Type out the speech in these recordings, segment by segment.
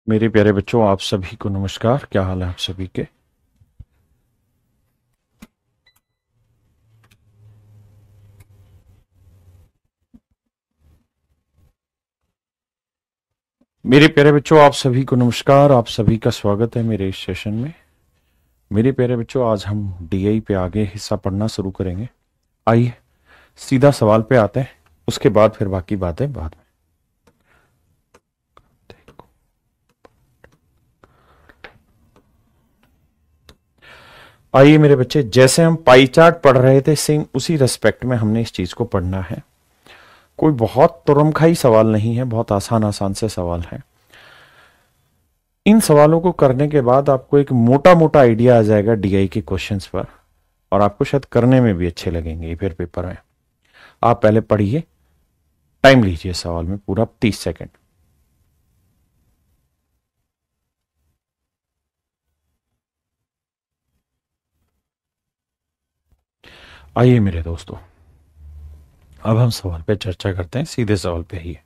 मेरे प्यारे बच्चों, आप सभी को नमस्कार। क्या हाल है आप सभी के? मेरे प्यारे बच्चों, आप सभी को नमस्कार। आप सभी का स्वागत है मेरे इस सेशन में। मेरे प्यारे बच्चों, आज हम डीआई पे आगे हिस्सा पढ़ना शुरू करेंगे। आइए सीधा सवाल पे आते हैं, उसके बाद फिर बाकी बातें बाद में। आइए मेरे बच्चे, जैसे हम पाई चार्ट पढ़ रहे थे सेम उसी रेस्पेक्ट में हमने इस चीज को पढ़ना है। कोई बहुत तुरमखाई सवाल नहीं है, बहुत आसान आसान से सवाल है। इन सवालों को करने के बाद आपको एक मोटा मोटा आइडिया आ जाएगा डीआई के क्वेश्चंस पर, और आपको शायद करने में भी अच्छे लगेंगे फिर पेपर में। आप पहले पढ़िए, टाइम लीजिए सवाल में पूरा 30 सेकंड। आइए मेरे दोस्तों, अब हम सवाल पे चर्चा करते हैं। सीधे सवाल पे ही है।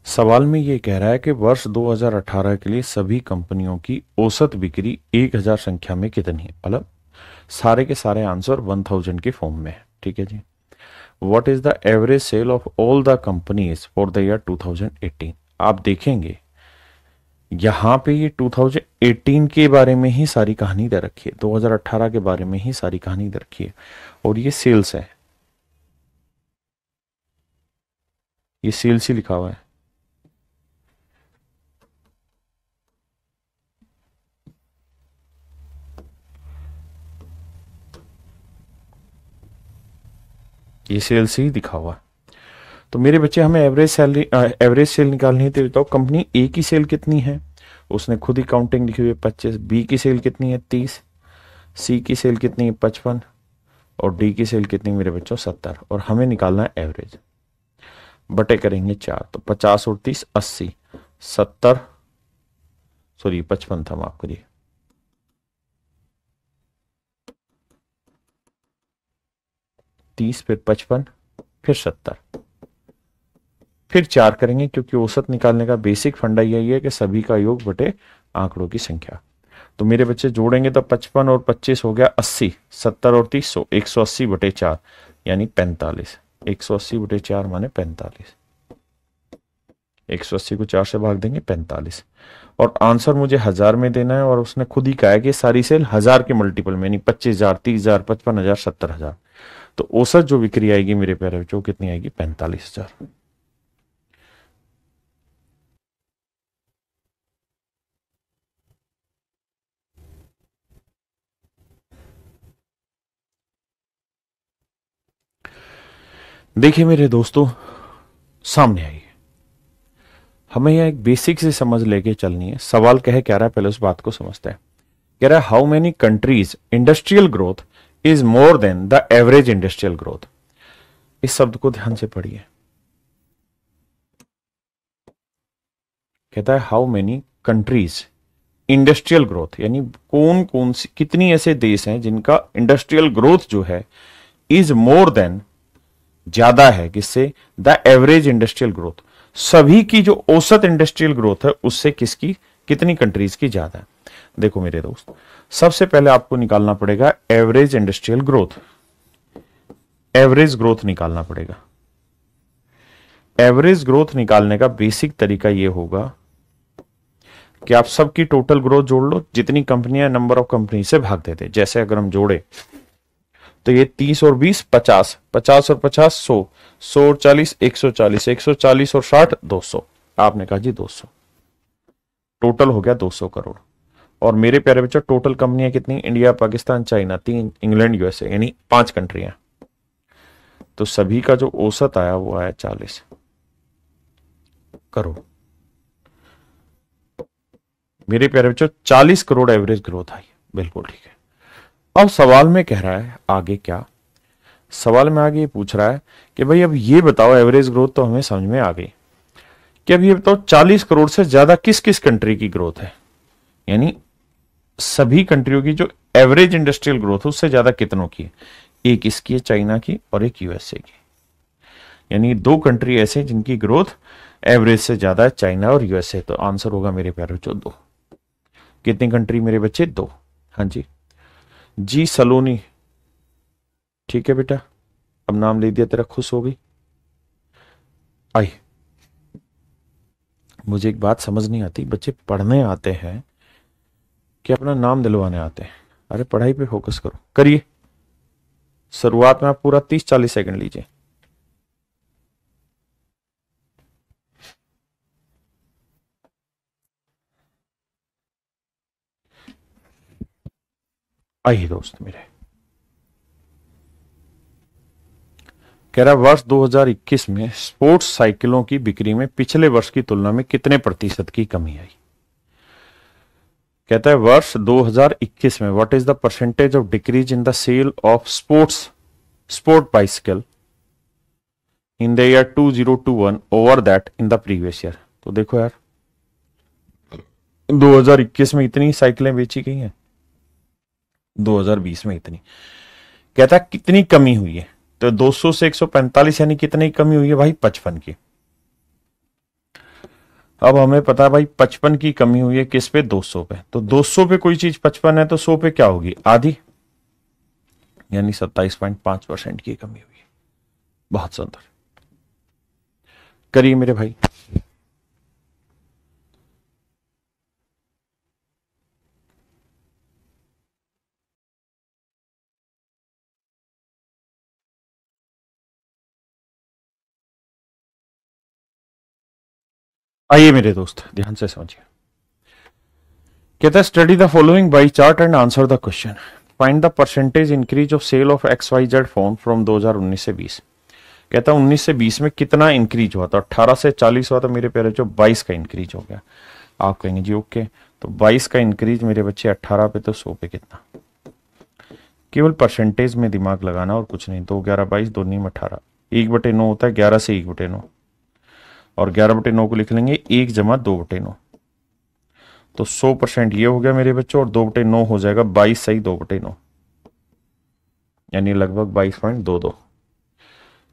सवाल में ये कह रहा है कि वर्ष 2018 के लिए सभी कंपनियों की औसत बिक्री 1000 संख्या में कितनी है। मतलब सारे के सारे आंसर 1000 के फॉर्म में है। ठीक है जी। What is the average sale of all the companies for the year 2018। आप देखेंगे यहां पे ये 2018 के बारे में ही सारी कहानी दे रखी है, 2018 के बारे में ही सारी कहानी दे रखी है, और ये सेल्स है। ये सेल्स ही लिखा हुआ है। ये सेल्स ही दिखा हुआ है। तो मेरे बच्चे, हमें एवरेज सैलरी एवरेज सेल निकालनी है। तो बताओ कंपनी ए की सेल कितनी है, उसने खुद ही काउंटिंग लिखी हुई है 25। बी की सेल कितनी है 30। सी की सेल कितनी है 55। और डी की सेल कितनी मेरे बच्चों 70। और हमें निकालना है एवरेज। बटे करेंगे 4, तो 50 और 30 80। 70, सॉरी 55 था, माफ करिए। 30 फिर 55 फिर 70 फिर 4 करेंगे, क्योंकि औसत निकालने का बेसिक फंडा यही है कि सभी का योग बटे आंकड़ों की संख्या। तो मेरे बच्चे जोड़ेंगे तो 55 और 25 हो गया 80। 70 और 30 180 बटे 4 यानी 45। 180 बटे 4 माने 45। 180 को 4 से भाग देंगे 45। और आंसर मुझे 1000 में देना है, और उसने खुद ही कहा है कि सारी सेल 1000 के मल्टीपल में, यानी 25,000 30,000 55,000 70,000। तो औसत जो बिक्री आएगी मेरे प्यारे बच्चों कितनी आएगी 45,000। देखिए मेरे दोस्तों, सामने आइए। हमें यह एक बेसिक से समझ लेके चलनी है। सवाल कह रहा है, पहले उस बात को समझते हैं। कह रहा है how many countries industrial growth is more than the average industrial growth. इस शब्द को ध्यान से पढ़िए। कहता है how many countries industrial growth, यानी कौन कौन सी कितनी ऐसे देश हैं जिनका इंडस्ट्रियल ग्रोथ जो है इज मोर देन, ज्यादा है किससे, द एवरेज इंडस्ट्रियल ग्रोथ। सभी की जो औसत इंडस्ट्रियल ग्रोथ है उससे किसकी, कितनी कंट्रीज की ज्यादा है। देखो मेरे दोस्त, सबसे पहले आपको निकालना पड़ेगा average industrial growth. Average growth निकालना पड़ेगा। एवरेज ग्रोथ निकालने का बेसिक तरीका यह होगा कि आप सबकी टोटल ग्रोथ जोड़ लो, जितनी कंपनियां नंबर ऑफ कंपनी से भाग देते। जैसे अगर हम जोड़े तो ये 30 और 20 50, 50 और 50 100, 100 और 40 140, 140 और 60 200। आपने कहा जी 200, टोटल हो गया 200 करोड़। और मेरे प्यारे बच्चों, टोटल कंपनियां कितनी, India Pakistan China 3, England USA, यानी 5 कंट्रियां। तो सभी का जो औसत आया वो आया 40 करोड़। मेरे प्यारे बच्चों 40 करोड़ एवरेज ग्रोथ आई। बिल्कुल ठीक है। अब सवाल में कह रहा है आगे क्या, सवाल में आगे ये पूछ रहा है कि भाई अब ये बताओ, एवरेज ग्रोथ तो हमें समझ में आ गई, कि अब ये बताओ 40 करोड़ से ज्यादा किस किस कंट्री की ग्रोथ है। यानी सभी कंट्रियों की जो एवरेज इंडस्ट्रियल ग्रोथ है उससे ज्यादा कितनों की है। एक इसकी है चाइना की और एक यूएसए की। यानी दो कंट्री ऐसे जिनकी ग्रोथ एवरेज से ज्यादा है चाइना और यूएसए। तो आंसर होगा मेरे प्यारे बच्चों 2। कितनी कंट्री मेरे बच्चे? 2। हाँ जी। जी सलोनी, ठीक है बेटा, अब नाम ले दिया तेरा, खुश हो गई? आई, मुझे एक बात समझ नहीं आती, बच्चे पढ़ने आते हैं कि अपना नाम दिलवाने आते हैं? अरे पढ़ाई पे फोकस करो, करिए। शुरुआत में आप पूरा 30-40 सेकंड लीजिए। आइए दोस्त मेरे, कह रहा वर्ष 2021 में स्पोर्ट्स साइकिलों की बिक्री में पिछले वर्ष की तुलना में कितने प्रतिशत की कमी आई? कहता है वर्ष 2021 में what is the percentage of decrease in the sale of sport bicycle in the year 2021 over that in the previous year. तो देखो यार, 2021 में इतनी साइकिलें बेची गई हैं, 2020 में इतनी। कहता है कितनी कमी हुई है? तो 200 से 145 यानी कितनी कमी हुई है भाई? 55 की। अब हमें पता है भाई 55 की कमी हुई है किस पे? 200 पे। तो 200 पे कोई चीज 55 है तो 100 पे क्या होगी? आधी, यानी 27.5% की कमी हुई है। बहुत सुंदर, करिए मेरे भाई। आइए मेरे दोस्त ध्यान से समझिए। कहता है study the following by chart and answer the question. Find the percentage increase of sale of XYZ phone from 2019 से 20। कहता है 19 से 20 में कितना इंक्रीज हुआ? तो 18 से 40 हुआ, तो मेरे प्यारे जो 22 का इंक्रीज हो गया। आप कहेंगे जी ओके, तो 22 का इंक्रीज मेरे बच्चे 18 पे, तो 100 पे कितना? केवल परसेंटेज में दिमाग लगाना और कुछ नहीं। 2 11 22, 2 9 18, 1/9 होता है 11 से 1/9, और 11/9 को लिख लेंगे 1 जमा 2/9। तो 100% ये हो गया मेरे बच्चों, और 2/9 हो जाएगा 22 सही 2/9, यानी लगभग 22.22।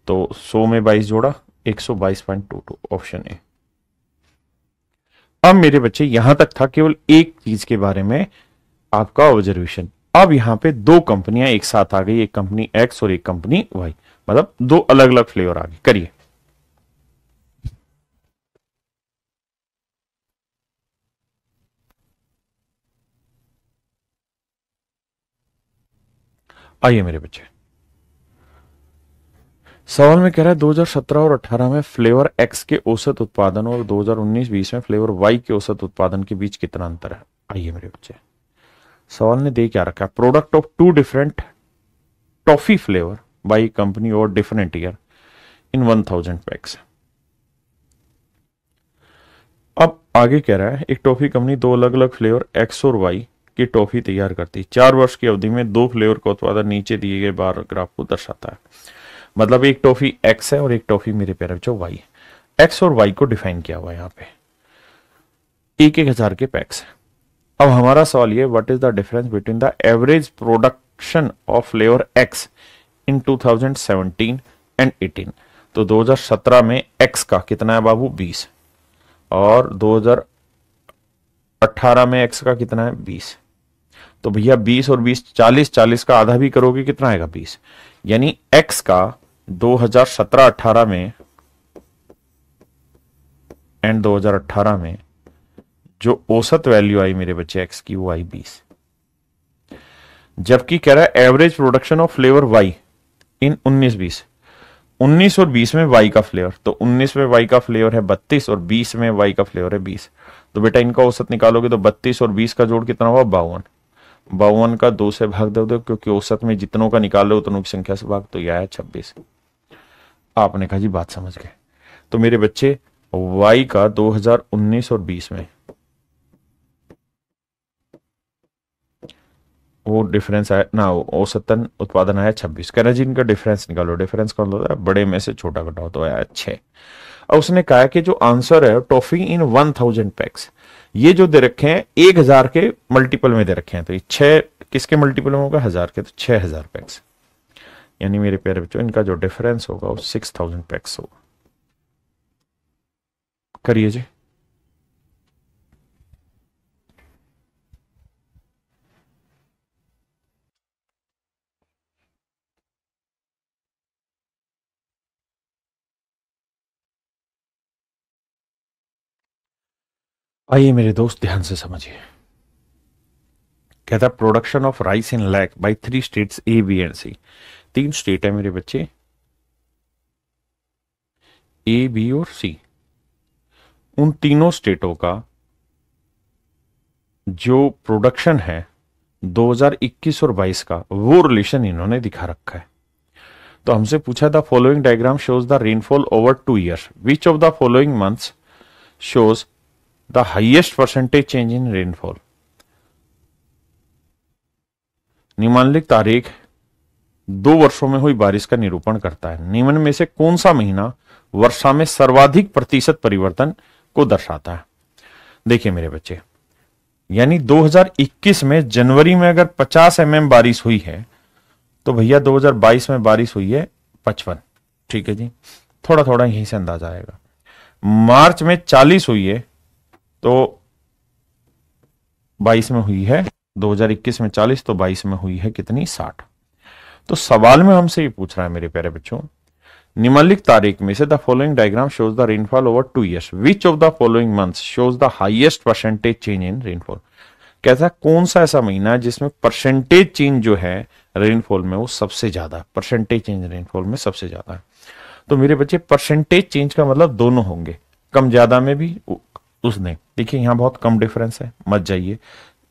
तो 100 में 22 जोड़ा 122.22, ऑप्शन ए। अब मेरे बच्चे यहां तक था केवल एक चीज के बारे में आपका ऑब्जर्वेशन। अब यहां पे 2 कंपनियां एक साथ आ गई, एक कंपनी एक्स और एक कंपनी वाई, मतलब 2 अलग अलग फ्लेवर आ गए। करिए। आइए मेरे बच्चे, सवाल में कह रहा है 2017 और 18 में फ्लेवर एक्स के औसत उत्पादन और 2019-20 में फ्लेवर वाई के औसत उत्पादन के बीच कितना अंतर है? आइए मेरे बच्चे, सवाल ने दे क्या रखा है? Product of 2 different toffee flavour by company और डिफरेंट ईयर इन 1000 पैक्स। अब आगे कह रहा है एक टॉफी कंपनी 2 अलग अलग फ्लेवर एक्स और वाई की टॉफी तैयार करती है। 4 वर्ष की अवधि में 2 फ्लेवर का उत्पादन नीचे दिए गए बार ग्राफ को दर्शाता है। मतलब एक टॉफी एक्स है और एक टॉफी मेरे प्यारे बच्चों वाई है। एक्स और वाई को डिफाइन किया हुआ है यहाँ पे, 1,000 के पैक्स है। अब हमारा सवाल ये, what is the difference between the average production of flavour x in 2017 and 18। तो 2017 में एक्स का कितना है बाबू? 20, और 2018 में एक्स का कितना है? 20। तो भैया 20 और 20 40, 40 का आधा भी करोगे कितना आएगा? 20। यानी एक्स का 2017-18 में एंड 2018 में जो औसत वैल्यू आई मेरे बच्चे एक्स की, वो आई 20। जबकि कह रहा है average production of flavour Y in 19-20। 19 और 20 में वाई का फ्लेवर, तो 19 में वाई का फ्लेवर है 32 और 20 में वाई का फ्लेवर है 20। तो बेटा इनका औसत निकालोगे तो 32 और 20 का जोड़ कितना हुआ? 52। 52 का 2 से भाग दो, क्योंकि औसत में जितनों का निकालो उतनों की संख्या से भाग, तो यह है 26। आपने कहा जी बात समझ गए। तो मेरे बच्चे वाई का 2019 और 20 में वो डिफरेंस आया ना, औसतन उत्पादन आया 26। कह रहा जी इनका डिफरेंस निकालो। डिफरेंस कौन होता है? बड़े में से छोटा घटाओ, तो आया 6। और उसने कहा कि जो आंसर है टॉफी इन 1000 पैक्स, ये जो दे रखे हैं 1000 के मल्टीपल में दे रखे हैं, तो ये 6 किसके मल्टीपल में होगा? 1000 के, तो 6000 पैक्स। यानी मेरे प्यारे बच्चों इनका जो डिफरेंस होगा वो 6000 पैक्स होगा। करिए जी। आइए मेरे दोस्त ध्यान से समझिए। कहता है production of rice in lakh by 3 states A B and C. 3 state है मेरे बच्चे, ए बी और सी। उन तीनों स्टेटों का जो प्रोडक्शन है 2021 और 22 का, वो रिलेशन इन्होंने दिखा रखा है। तो हमसे पूछा the following diagram shows the rainfall over 2 years, which of the following months shows the highest percentage change in rainfall. निम्नलिखित तारीख 2 वर्षों में हुई बारिश का निरूपण करता है। निम्न में से कौन सा महीना वर्षा में सर्वाधिक प्रतिशत परिवर्तन को दर्शाता है। देखिए मेरे बच्चे, यानी 2021 में जनवरी में अगर 50 mm बारिश हुई है तो भैया 2022 में बारिश हुई है 55। ठीक है जी, थोड़ा थोड़ा यहीं से अंदाजा आएगा। मार्च में 40 हुई है तो 22 में हुई है, 2021 में 40 तो 22 में हुई है कितनी, 60। तो सवाल में हमसे ये पूछ रहा है मेरे प्यारे बच्चों, निम्नलिखित तारीख में से the following diagram shows the rainfall over 2 years, which of the following months shows the highest percentage change in rainfall. कहता है कौन सा ऐसा महीना है जिसमें परसेंटेज चेंज जो है रेनफॉल में वो सबसे ज्यादा, परसेंटेज चेंज रेनफॉल में सबसे ज्यादा है। तो मेरे बच्चे परसेंटेज चेंज का मतलब दोनों होंगे, कम ज्यादा में भी उसने। देखिए यहां बहुत कम डिफरेंस है, मत जाइए।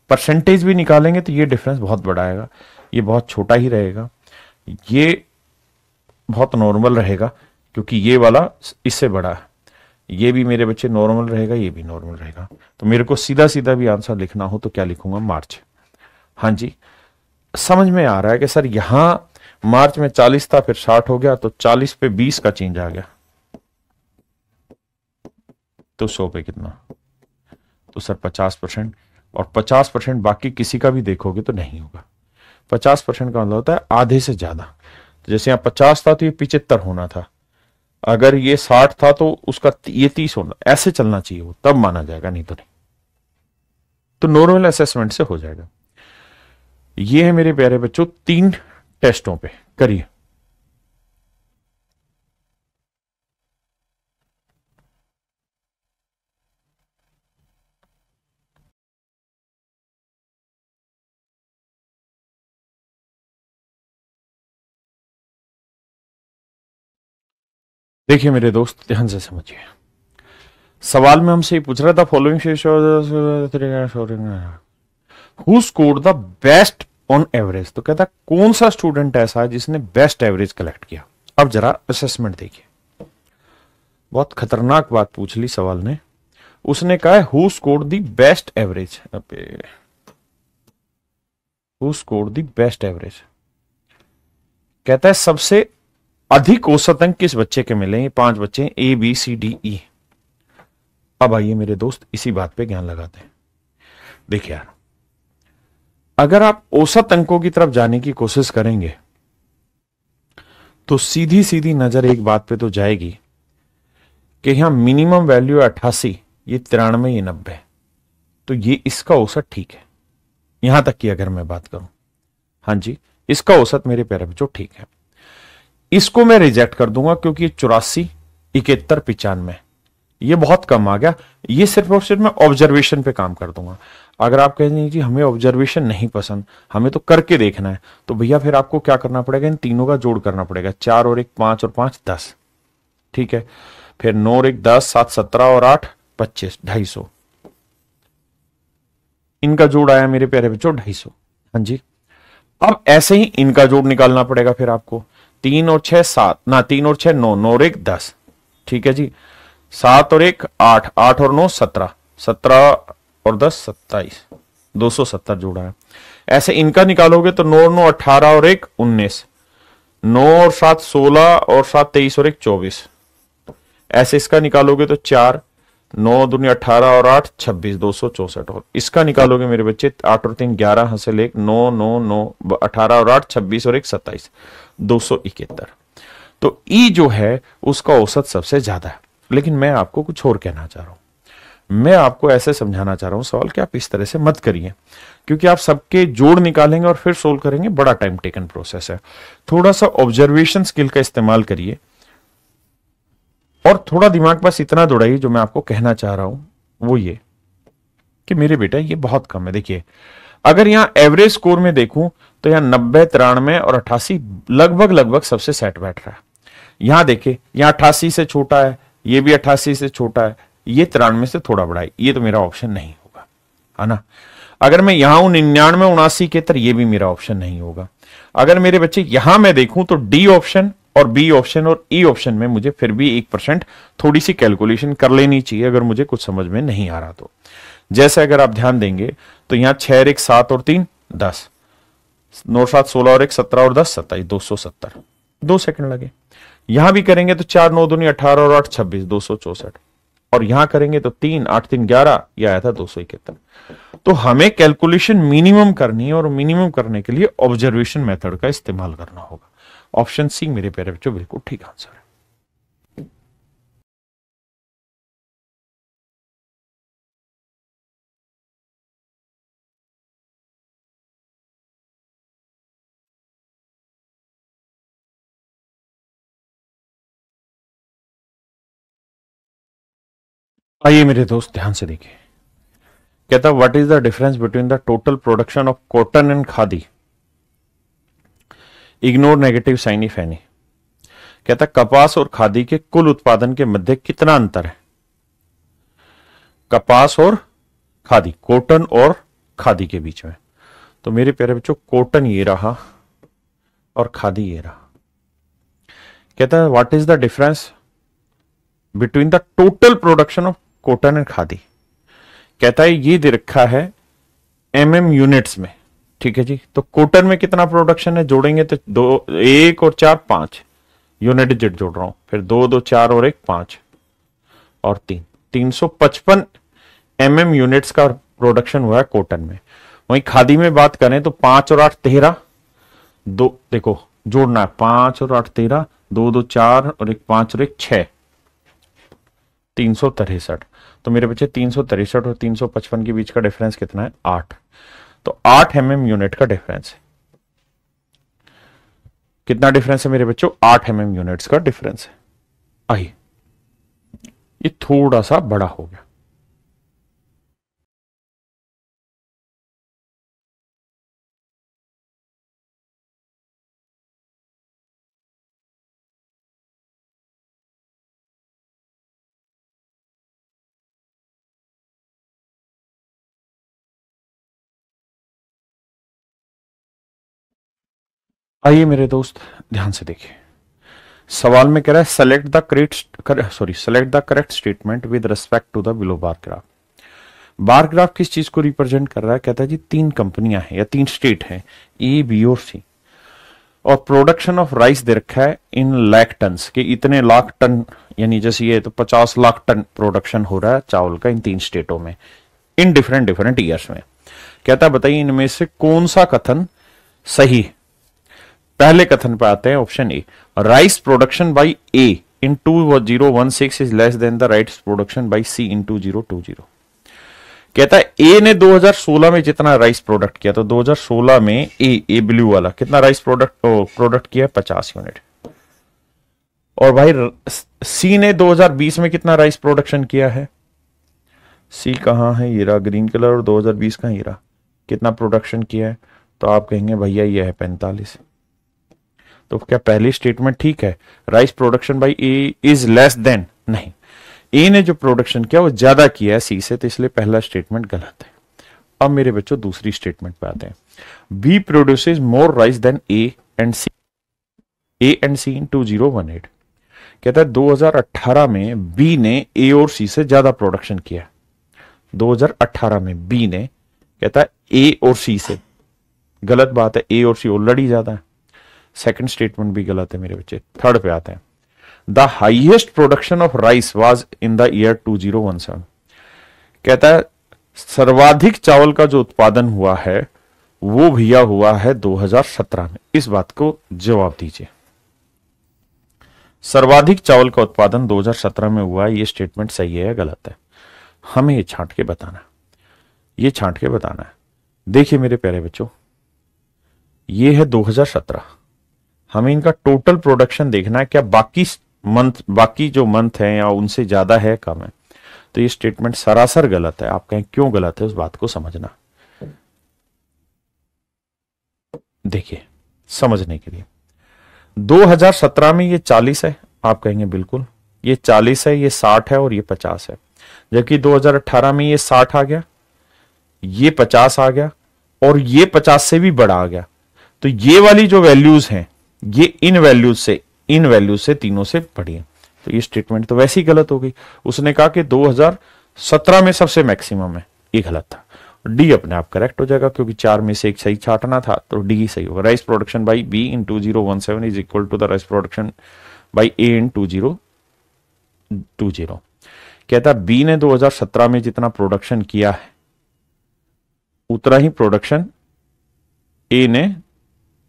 परसेंटेज भी निकालेंगे तो ये डिफरेंस बहुत बड़ा आएगा, ये बहुत छोटा ही रहेगा, ये बहुत नॉर्मल रहेगा क्योंकि ये वाला इससे बड़ा है। ये भी मेरे बच्चे नॉर्मल रहेगा, ये भी नॉर्मल रहेगा। तो मेरे को सीधा सीधा भी आंसर लिखना हो तो क्या लिखूंगा, मार्च। हाँ जी, समझ में आ रहा है कि सर यहां मार्च में 40 था फिर 60 हो गया, तो 40 पे 20 का चेंज आ गया, तो 100 पे कितना, तो सर 50%। और 50% बाकी किसी का भी देखोगे तो नहीं होगा। 50% का मतलब होता है आधे से ज्यादा। तो जैसे यहाँ 50 था तो ये 75 होना था, अगर ये 60 था तो उसका ये 30 होना, ऐसे चलना चाहिए वो, तब माना जाएगा, नहीं तो नहीं। तो नॉर्मल असेसमेंट से हो जाएगा। ये है मेरे प्यारे बच्चों 3 टेस्टों पे, करिए। देखिए मेरे दोस्त ध्यान से समझिए, सवाल में हमसे पूछ रहा था following who scored the best on average. तो कहता कौन सा स्टूडेंट ऐसा है जिसने बेस्ट एवरेज कलेक्ट किया। अब जरा असेसमेंट देखिए, बहुत खतरनाक बात पूछ ली सवाल ने। उसने कहा है who scored the best average, who scored the best average. कहता है सबसे अधिक औसत अंक किस बच्चे के मिले। ये 5 बच्चे A B C D E. अब आइए मेरे दोस्त इसी बात पे ज्ञान लगाते हैं। देखिए यार, अगर आप औसत अंकों की तरफ जाने की कोशिश करेंगे तो सीधी सीधी नजर एक बात पे तो जाएगी कि यहां मिनिमम वैल्यू 88, ये 93, ये 90, तो ये इसका औसत ठीक है। यहां तक की अगर मैं बात करूं, हाँ जी, इसका औसत मेरे प्यारे बच्चों ठीक है। इसको मैं रिजेक्ट कर दूंगा क्योंकि ये 84, 71, 95 ये बहुत कम आ गया। ये सिर्फ और सिर्फ मैं ऑब्जर्वेशन पे काम कर दूंगा। अगर आप कहेंगे जी हमें ऑब्जर्वेशन नहीं पसंद, हमें तो करके देखना है, तो भैया फिर आपको क्या करना पड़ेगा, इन तीनों का जोड़ करना पड़ेगा। 4 और 1 5 और 5 10, ठीक है। फिर 9 और 1 10, 7 17 और 8 25, 250। इनका जोड़ आया मेरे प्यारे बच्चों 250। हाँ जी, अब ऐसे ही इनका जोड़ निकालना पड़ेगा फिर आपको। 3 और 6 7, ना 3 और 6 9, 9 और 1 10, ठीक है जी। 7 और 1 8, 8 और 9 17, 17 और 10 27, 270 जोड़ा है। ऐसे इनका निकालोगे तो 9 और 9 18 और 1 19, 9 और 7 16 और 7 23 और 1 24। ऐसे इसका निकालोगे तो 4, 9 दूनी 18 और 8 26, 264। और इसका निकालोगे मेरे बच्चे 8 और 3 11 हासिल 1, 9 9 9 18 और 8 26 और 1 27, 271। तो ई जो है उसका औसत सबसे ज्यादा है। लेकिन मैं आपको कुछ और कहना चाह रहा हूं। मैं आपको ऐसे समझाना चाह रहा हूं सवाल कि आप इस तरह से मत करिए, क्योंकि आप सबके जोड़ निकालेंगे और फिर सोल्व करेंगे, बड़ा टाइम टेकन प्रोसेस है। थोड़ा सा ऑब्जर्वेशन स्किल का इस्तेमाल करिए और थोड़ा दिमाग बस इतना दौड़ाइए। जो मैं आपको कहना चाह रहा हूं वो ये कि मेरे बेटा ये बहुत कम है। देखिए, अगर यहां एवरेज स्कोर में देखूं तो यहां 90, 93 और 88 लगभग लगभग सबसे सेट बैठ रहा है। यहां देखिए, यहां 88 से छोटा है, ये भी 88 से छोटा है, ये 93 से थोड़ा बड़ा है। ये तो मेरा ऑप्शन नहीं होगा, है ना। अगर मैं यहां हूं 99, 79 के तरह, ये भी मेरा ऑप्शन नहीं होगा। अगर मेरे बच्चे यहां मैं देखूं तो डी ऑप्शन और बी ऑप्शन और ई ऑप्शन में मुझे फिर भी 1% थोड़ी सी कैलकुलेशन कर लेनी चाहिए, अगर मुझे कुछ समझ में नहीं आ रहा तो। जैसे अगर आप ध्यान देंगे तो यहां 6 और 1 7 और 3 10, 9 7 16 और 1 17 और 10 27, 270, 2 सेकंड लगे। यहां भी करेंगे तो 4 9 दूनी 18 और 8 26, 264, और यहां करेंगे तो 3 8 3 11, यह आया था 271। तो हमें कैलकुलेशन मिनिमम करनी है, और मिनिमम करने के लिए ऑब्जर्वेशन मेथड का इस्तेमाल करना होगा। ऑप्शन सी मेरे प्यारे बच्चों बिल्कुल ठीक आंसर है। आइए मेरे दोस्त ध्यान से देखिए, कहता what is the difference between the total production of cotton and khadi, ignore negative sign if any. कहता कपास और खादी के कुल उत्पादन के मध्य कितना अंतर है। कपास और खादी, कॉटन और खादी के बीच में। तो मेरे प्यारे बच्चों, कॉटन ये रहा और खादी ये रहा। कहता है what is the difference between the total production of cotton and khadi. कहता है ये दे रखा है एमएम यूनिट्स में, ठीक है जी। तो कॉटन में कितना प्रोडक्शन है, जोड़ेंगे तो 2 1 और 4 5, यूनिट डिजिट जोड़ रहा हूं, फिर 2 2 4 और 1 5 और 3, 355 एमएम यूनिट्स का प्रोडक्शन हुआ है कॉटन में। वहीं खादी में बात करें तो 5 और 8 13, 2 देखो जोड़ना है, 5 और 8 13, 2 2 4 और 1 5 और 1 6, 363। तो मेरे बच्चे 363 और 355 के बीच का डिफरेंस कितना है, 8। तो 8 एमएम यूनिट का डिफरेंस है। कितना डिफरेंस है मेरे बच्चों, 8 एमएम यूनिट्स का डिफरेंस है। आइए, ये थोड़ा सा बड़ा हो गया। आइए मेरे दोस्त ध्यान से देखिए, सवाल में कह रहा है select the correct statement with respect to the below bar graph. Bar graph किस चीज को रिप्रेजेंट कर रहा है, कहता है जी 3 कंपनियां हैं या 3 स्टेट हैं, ए बी और सी, और प्रोडक्शन ऑफ राइस दे रखा है इन लाख टन के, इतने लाख टन, यानी जैसे ये तो 50 लाख टन प्रोडक्शन हो रहा है चावल का इन 3 स्टेटों में, इन डिफरेंट डिफरेंट ईयर्स में। कहता बताइए इनमें से कौन सा कथन सही है। पहले कथन पे आते हैं, option A, rice production by A in 2016 is less than the rice production by C in 2020। कहता है ए ने 2016 में जितना राइस प्रोडक्ट किया, तो 2016 में ए ब्लू वाला कितना राइस प्रोडक्ट किया, 50 यूनिट। और भाई सी ने 2020 में कितना राइस प्रोडक्शन किया है, सी कहां है, ये रहा ग्रीन कलर, और 2020 का ये रहा, कितना प्रोडक्शन किया है। तो आप कहेंगे भैया ये है 45। तो क्या पहली स्टेटमेंट ठीक है, rice production by A is less then, नहीं, ए ने जो प्रोडक्शन किया वो ज्यादा किया है सी से, तो इसलिए पहला स्टेटमेंट गलत है। अब मेरे बच्चों दूसरी स्टेटमेंट पे आते हैं, B produces more rice than A and C in 2018। कहता है 2018 में बी ने ए और सी से ज्यादा प्रोडक्शन किया। 2018 में बी ने, कहता है ए और सी से, गलत बात है, ए और सी ऑलरेडी ज्यादा है। सेकंड स्टेटमेंट भी गलत है मेरे बच्चे। थर्ड पे आते हैं, the highest production of rice was in the year 2017। कहता है सर्वाधिक चावल का जो उत्पादन हुआ है वो भैया हुआ है 2017 में। इस बात को जवाब दीजिए। सर्वाधिक चावल का उत्पादन 2017 में हुआ, ये स्टेटमेंट सही है या गलत है? हमें ये छांट के बताना है, ये छांट के बताना है। देखिए मेरे प्यारे बच्चों, ये है 2017, हमें इनका टोटल प्रोडक्शन देखना है, क्या बाकी जो मंथ है या उनसे ज्यादा है, कम है। तो ये स्टेटमेंट सरासर गलत है। आप कहें क्यों गलत है, उस बात को समझना। देखिए समझने के लिए, 2017 में ये 40 है, आप कहेंगे बिल्कुल ये 40 है, ये 60 है और ये 50 है। जबकि 2018 में ये 60 आ गया, ये 50 आ गया और ये 50 से भी बड़ा आ गया। तो ये वाली जो वैल्यूज हैं ये इन वैल्यूज से तीनों से बड़ी है। तो ये स्टेटमेंट तो वैसे ही गलत हो गई। उसने कहा कि 2017 में सबसे मैक्सिमम है, ये गलत था। डी अपने आप करेक्ट हो जाएगा, क्योंकि 4 में से एक सही छाटना था, तो डी ही सही होगा। Rice production by B in 2017 is equal to the rice production by A in 2020। कहता है बी ने 2017 में जितना प्रोडक्शन किया है उतना ही प्रोडक्शन ए ने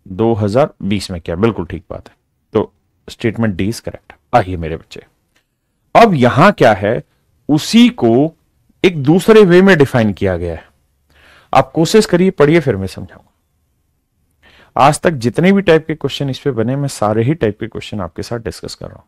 2020 में किया। बिल्कुल ठीक बात है, तो स्टेटमेंट डी इज करेक्ट। आइए मेरे बच्चे, अब यहां क्या है, उसी को एक दूसरे वे में डिफाइन किया गया है। आप कोशिश करिए, पढ़िए, फिर मैं समझाऊंगा। आज तक जितने भी टाइप के क्वेश्चन इस पे बने, मैं सारे ही टाइप के क्वेश्चन आपके साथ डिस्कस कर रहा हूं।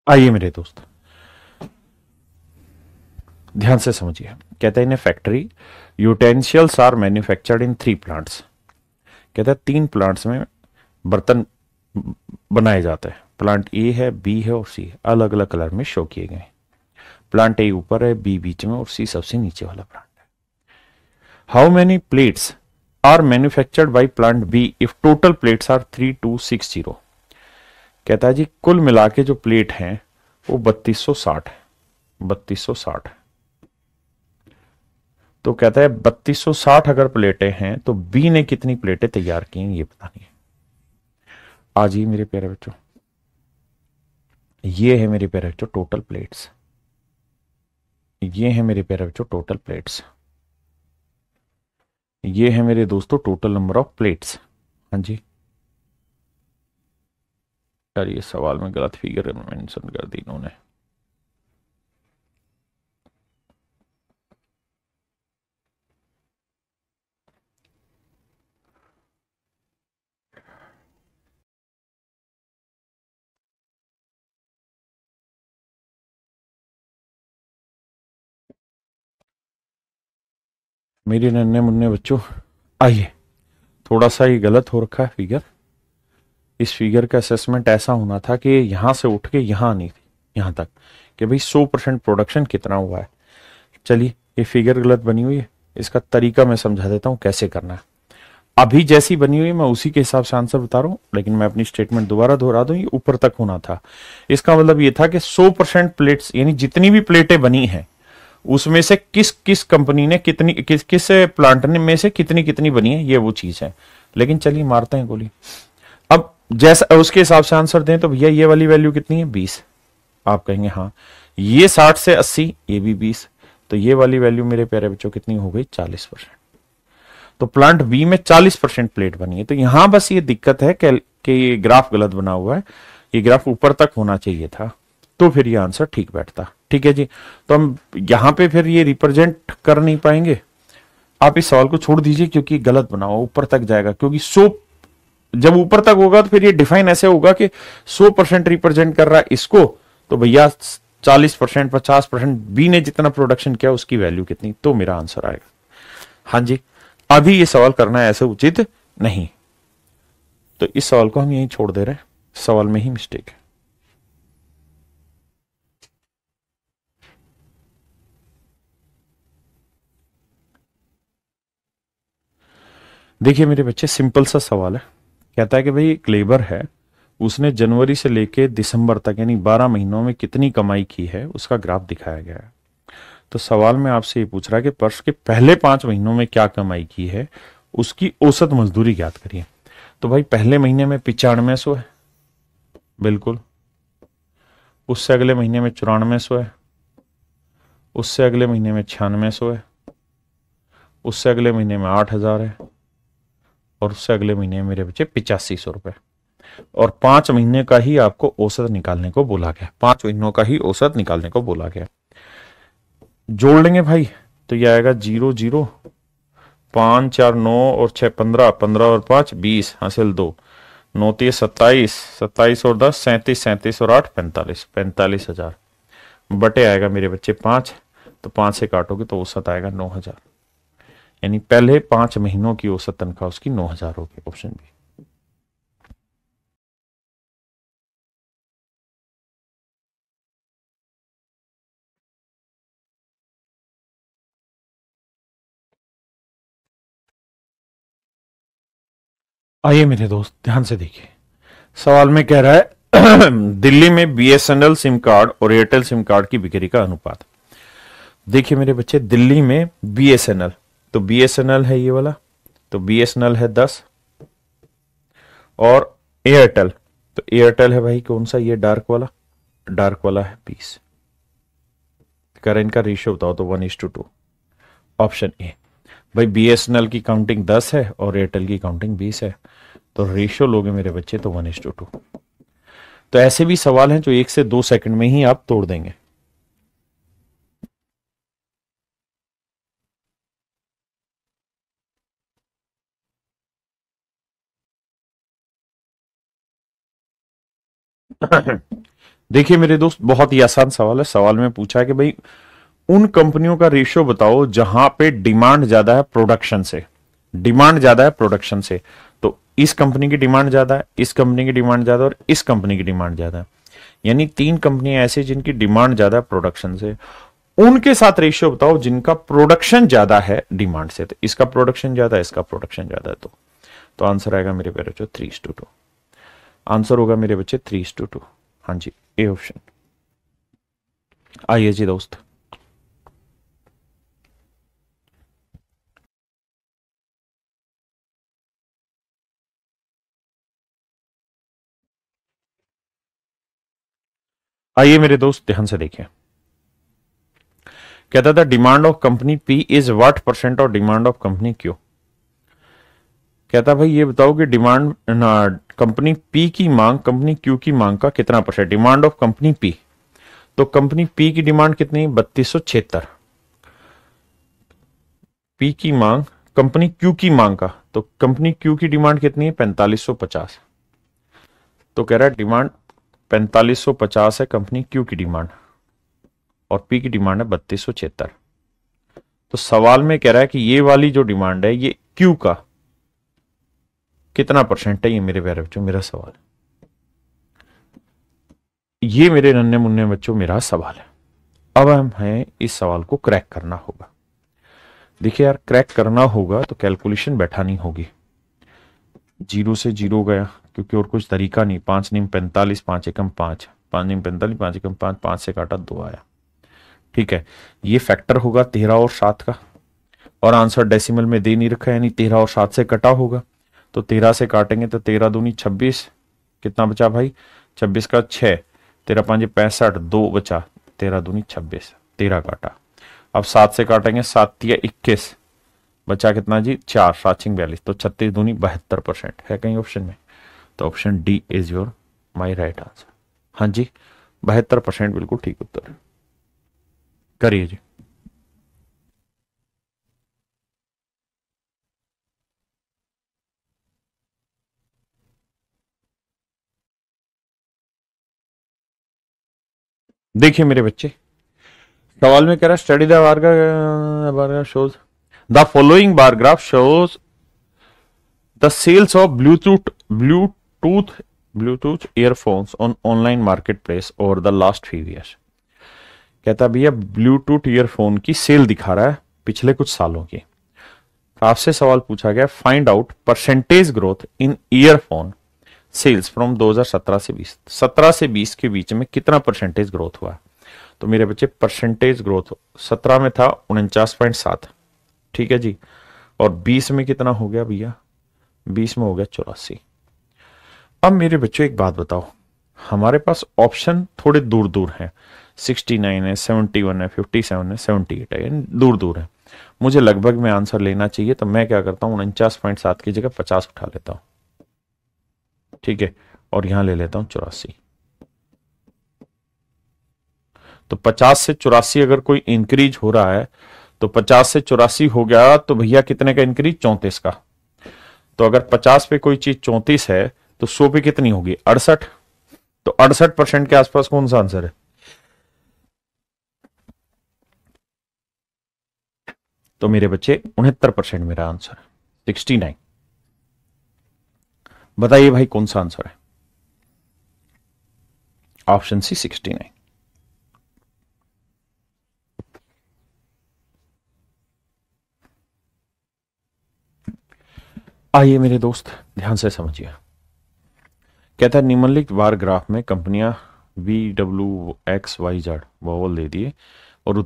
आइए मेरे दोस्त, ध्यान से समझिए। कहते हैं in factory utensils are manufactured in 3 plants. कहता है 3 प्लांट्स में बर्तन बनाए जाते हैं। प्लांट ए है, बी है और सी है, अलग अलग कलर में शो किए गए। प्लांट ए ऊपर है, बी बीच में और सी सबसे नीचे वाला प्लांट है। How many plates are manufactured by plant B if total plates are 3260। कहता है जी कुल मिला के जो प्लेट हैं वो 3260 है, 3260 है। तो कहता है 3260 अगर प्लेटें हैं तो बी ने कितनी प्लेटें तैयार की हैं ये बतानी है। आज ही मेरे प्यारे बच्चों, ये है मेरे प्यारे बच्चों टोटल प्लेट्स, ये है मेरे प्यारे बच्चों टोटल प्लेट्स, ये है मेरे दोस्तों टोटल नंबर ऑफ प्लेट्स। हाँ जी, यार ये सवाल में गलत फिगर मेंशन कर दी इन्होंने। मेरे नन्हे मुन्ने बच्चों, आइए, थोड़ा सा ये गलत हो रखा है फिगर। इस फिगर का असेसमेंट ऐसा होना था कि यहां से उठ के यहां आनी थी, यहां तक कि भाई 100% प्रोडक्शन कितना हुआ है। चलिए, ये फिगर गलत बनी हुई है, इसका तरीका मैं समझा देता हूं कैसे करना है। अभी जैसी बनी हुई मैं उसी के हिसाब से आंसर बता रहा हूं, लेकिन मैं अपनी स्टेटमेंट दोबारा दोहरा दूं, ये ऊपर तक होना था। इसका मतलब ये था कि 100% प्लेट्स, यानी जितनी भी प्लेटें बनी हैं उसमें से किस किस कंपनी ने कितनी, किस प्लांट ने में से कितनी कितनी बनी है, ये वो चीज है। लेकिन चलिए मारते हैं गोली। अब जैसा उसके हिसाब से आंसर दें तो भैया ये वाली वैल्यू कितनी है, 20। आप कहेंगे हाँ, ये 60 से 80, ये भी 20, तो ये वाली वैल्यू मेरे प्यारे बच्चों कितनी हो गई, 40%। तो प्लांट बी में 40% प्लेट बनी है। तो यहां बस ये दिक्कत है कि ये ग्राफ गलत बना हुआ है, ये ग्राफ ऊपर तक होना चाहिए था, तो फिर ये आंसर ठीक बैठता। ठीक है जी, तो हम यहां पे फिर ये रिप्रेजेंट कर नहीं पाएंगे। आप इस सवाल को छोड़ दीजिए क्योंकि गलत बना हुआ, ऊपर तक जाएगा, क्योंकि 100 जब ऊपर तक होगा तो फिर ये डिफाइन ऐसे होगा कि 100% रिप्रेजेंट कर रहा है इसको, तो भैया 40%, 50% बी ने जितना प्रोडक्शन किया उसकी वैल्यू कितनी, तो मेरा आंसर आएगा। हाँ जी, अभी ये सवाल करना ऐसे उचित नहीं, तो इस सवाल को हम यहीं छोड़ दे रहे हैं, सवाल में ही मिस्टेक है। देखिए मेरे बच्चे, सिंपल सा सवाल है। कहता है कि भाई एक लेबर है, उसने जनवरी से लेके दिसंबर तक यानी 12 महीनों में कितनी कमाई की है उसका ग्राफ दिखाया गया है। तो सवाल में आपसे ये पूछ रहा है कि वर्ष के पहले 5 महीनों में क्या कमाई की है, उसकी औसत मजदूरी ज्ञात करिए। तो भाई पहले महीने में 9500 है, बिल्कुल। उससे अगले महीने में 9400 है, उससे अगले महीने में 9600 है, उससे अगले महीने में 8000 है, और उससे अगले महीने में मेरे बच्चे 8500 रुपए। और 5 महीने का ही आपको औसत निकालने को बोला गया, 5 महीनों का ही औसत निकालने को बोला गया। जोड़ लेंगे भाई तो ये आएगा 0 0, 5 4 9 और 6 15, 15 और 5 20, हासिल 2, 9 3 27, 27 और 10 37, 37 और 8 45, 45,000 बटे आएगा मेरे बच्चे 5, तो 5 से काटोगे तो औसत आएगा 9000, यानी पहले 5 महीनों की औसत तनख्वाह उसकी 9000 होगी। Option B. आइए मेरे दोस्त ध्यान से देखिए, सवाल में कह रहा है दिल्ली में बीएसएनएल सिम कार्ड और एयरटेल सिम कार्ड की बिक्री का अनुपात। देखिए मेरे बच्चे, दिल्ली में बीएसएनएल, तो बीएसएनएल है ये वाला, तो बीएसएनएल है 10, और एयरटेल, तो एयरटेल है भाई कौन सा, ये डार्क वाला है 20। कर इनका रेशियो बताओ तो 1:2। Option A. भाई बीएसएनएल की काउंटिंग 10 है और एयरटेल की काउंटिंग 20 है, तो रेशियो लोगे मेरे बच्चे तो 1:2। तो ऐसे भी सवाल हैं जो 1 से 2 सेकंड में ही आप तोड़ देंगे। देखिए मेरे दोस्त, बहुत ही आसान सवाल है। सवाल में पूछा है कि भाई उन कंपनियों का रेशियो बताओ जहां पे डिमांड ज्यादा है प्रोडक्शन से, डिमांड ज्यादा है प्रोडक्शन से। तो इस कंपनी की डिमांड ज्यादा है, इस कंपनी की डिमांड ज्यादा है और इस कंपनी की डिमांड ज्यादा है, यानी 3 कंपनियां ऐसी जिनकी डिमांड ज्यादा है प्रोडक्शन से। उनके साथ रेशियो बताओ जिनका प्रोडक्शन ज्यादा है डिमांड से। तो इसका प्रोडक्शन ज्यादा है, इसका प्रोडक्शन ज्यादा है, तो आंसर आएगा मेरे बच्चों 3:2। आंसर होगा मेरे बच्चे 3:2। हाँ जी, ए ऑप्शन। आइए जी दोस्त, आइए मेरे दोस्त ध्यान से देखिए। कहता था demand of company P is what percent of demand of company Q. कहता भाई ये बताओ कि डिमांड कंपनी पी की मांग कंपनी क्यू की मांग का कितना percent. Demand of company P, तो कंपनी पी की डिमांड कितनी है 3276। पी की मांग कंपनी क्यू की मांग का, तो कंपनी क्यू की डिमांड कितनी है 4550। तो कह रहा है डिमांड 4550 है कंपनी क्यू की डिमांड, और पी की डिमांड है 3276। तो सवाल में कह रहा है कि ये वाली जो डिमांड है ये क्यू का कितना परसेंट है। ये मेरे प्यारे बच्चों मेरा सवाल है, ये मेरे नन्हे मुन्ने बच्चों मेरा सवाल है। अब हम हैं इस सवाल को क्रैक करना होगा। देखिए यार, क्रैक करना होगा तो कैलकुलेशन बैठानी होगी। 0 से 0 गया क्योंकि और कुछ तरीका नहीं। 5 नीम 45, 5 एकम 5, 5 नीम 45, 5 एकम 5, 5 से काटा 2 आया। ठीक है, ये फैक्टर होगा 13 और 7 का, और आंसर डेसिमल में दे नहीं रखा है, यानी 13 और 7 से कटा होगा। तो 13 से काटेंगे तो 13 दूनी 26, कितना बचा भाई 26 का 6, 13 5 65, 2 बचा, 13 दूनी 26, 13 काटा। अब 7 से काटेंगे, 7 तिया 21, बचा कितना जी 4, 7 छिंग 42, तो 36 दूनी 72% है कहीं ऑप्शन में। तो option D is your my right answer. हाँ जी, 72% बिल्कुल ठीक उत्तर। करिए जी। देखिए मेरे बच्चे, सवाल में कह रहा है study the bar shows the following bar graph shows the sales of Bluetooth earphones on online market place over the last few years. कहता भैया ब्लूटूथ ईयरफोन की सेल दिखा रहा है पिछले कुछ सालों की। आपसे सवाल पूछा गया find out percentage growth in earphone sales from 2017 से 20, 17 से 20 के बीच में कितना परसेंटेज ग्रोथ हुआ। तो मेरे बच्चे परसेंटेज ग्रोथ 17 में था 49.7, ठीक है जी, और 20 में कितना हो गया भैया, 20 में हो गया 84। अब मेरे बच्चों एक बात बताओ, हमारे पास ऑप्शन थोड़े दूर दूर हैं, 69 है, 71 है, 57 है, 78 है, यानी दूर दूर है। मुझे लगभग में आंसर लेना चाहिए, तो मैं क्या करता हूँ, 49.7 की जगह 50 उठा लेता हूँ, ठीक है, और यहां ले लेता हूं 84। तो 50 से 84 अगर कोई इंक्रीज हो रहा है, तो 50 से 84 हो गया तो भैया कितने का इंक्रीज, 34 का। तो अगर 50 पे कोई चीज 34 है, तो 100 पे कितनी होगी, 68। तो 68% के आसपास कौन सा आंसर है, तो मेरे बच्चे 69% मेरा आंसर है, 69। बताइए भाई कौन सा आंसर है, ऑप्शन सी 69। आइए मेरे दोस्त ध्यान से समझिए। कहता है निम्नलिखित बार ग्राफ में कंपनियां V W X Y Z vowel दे दिए और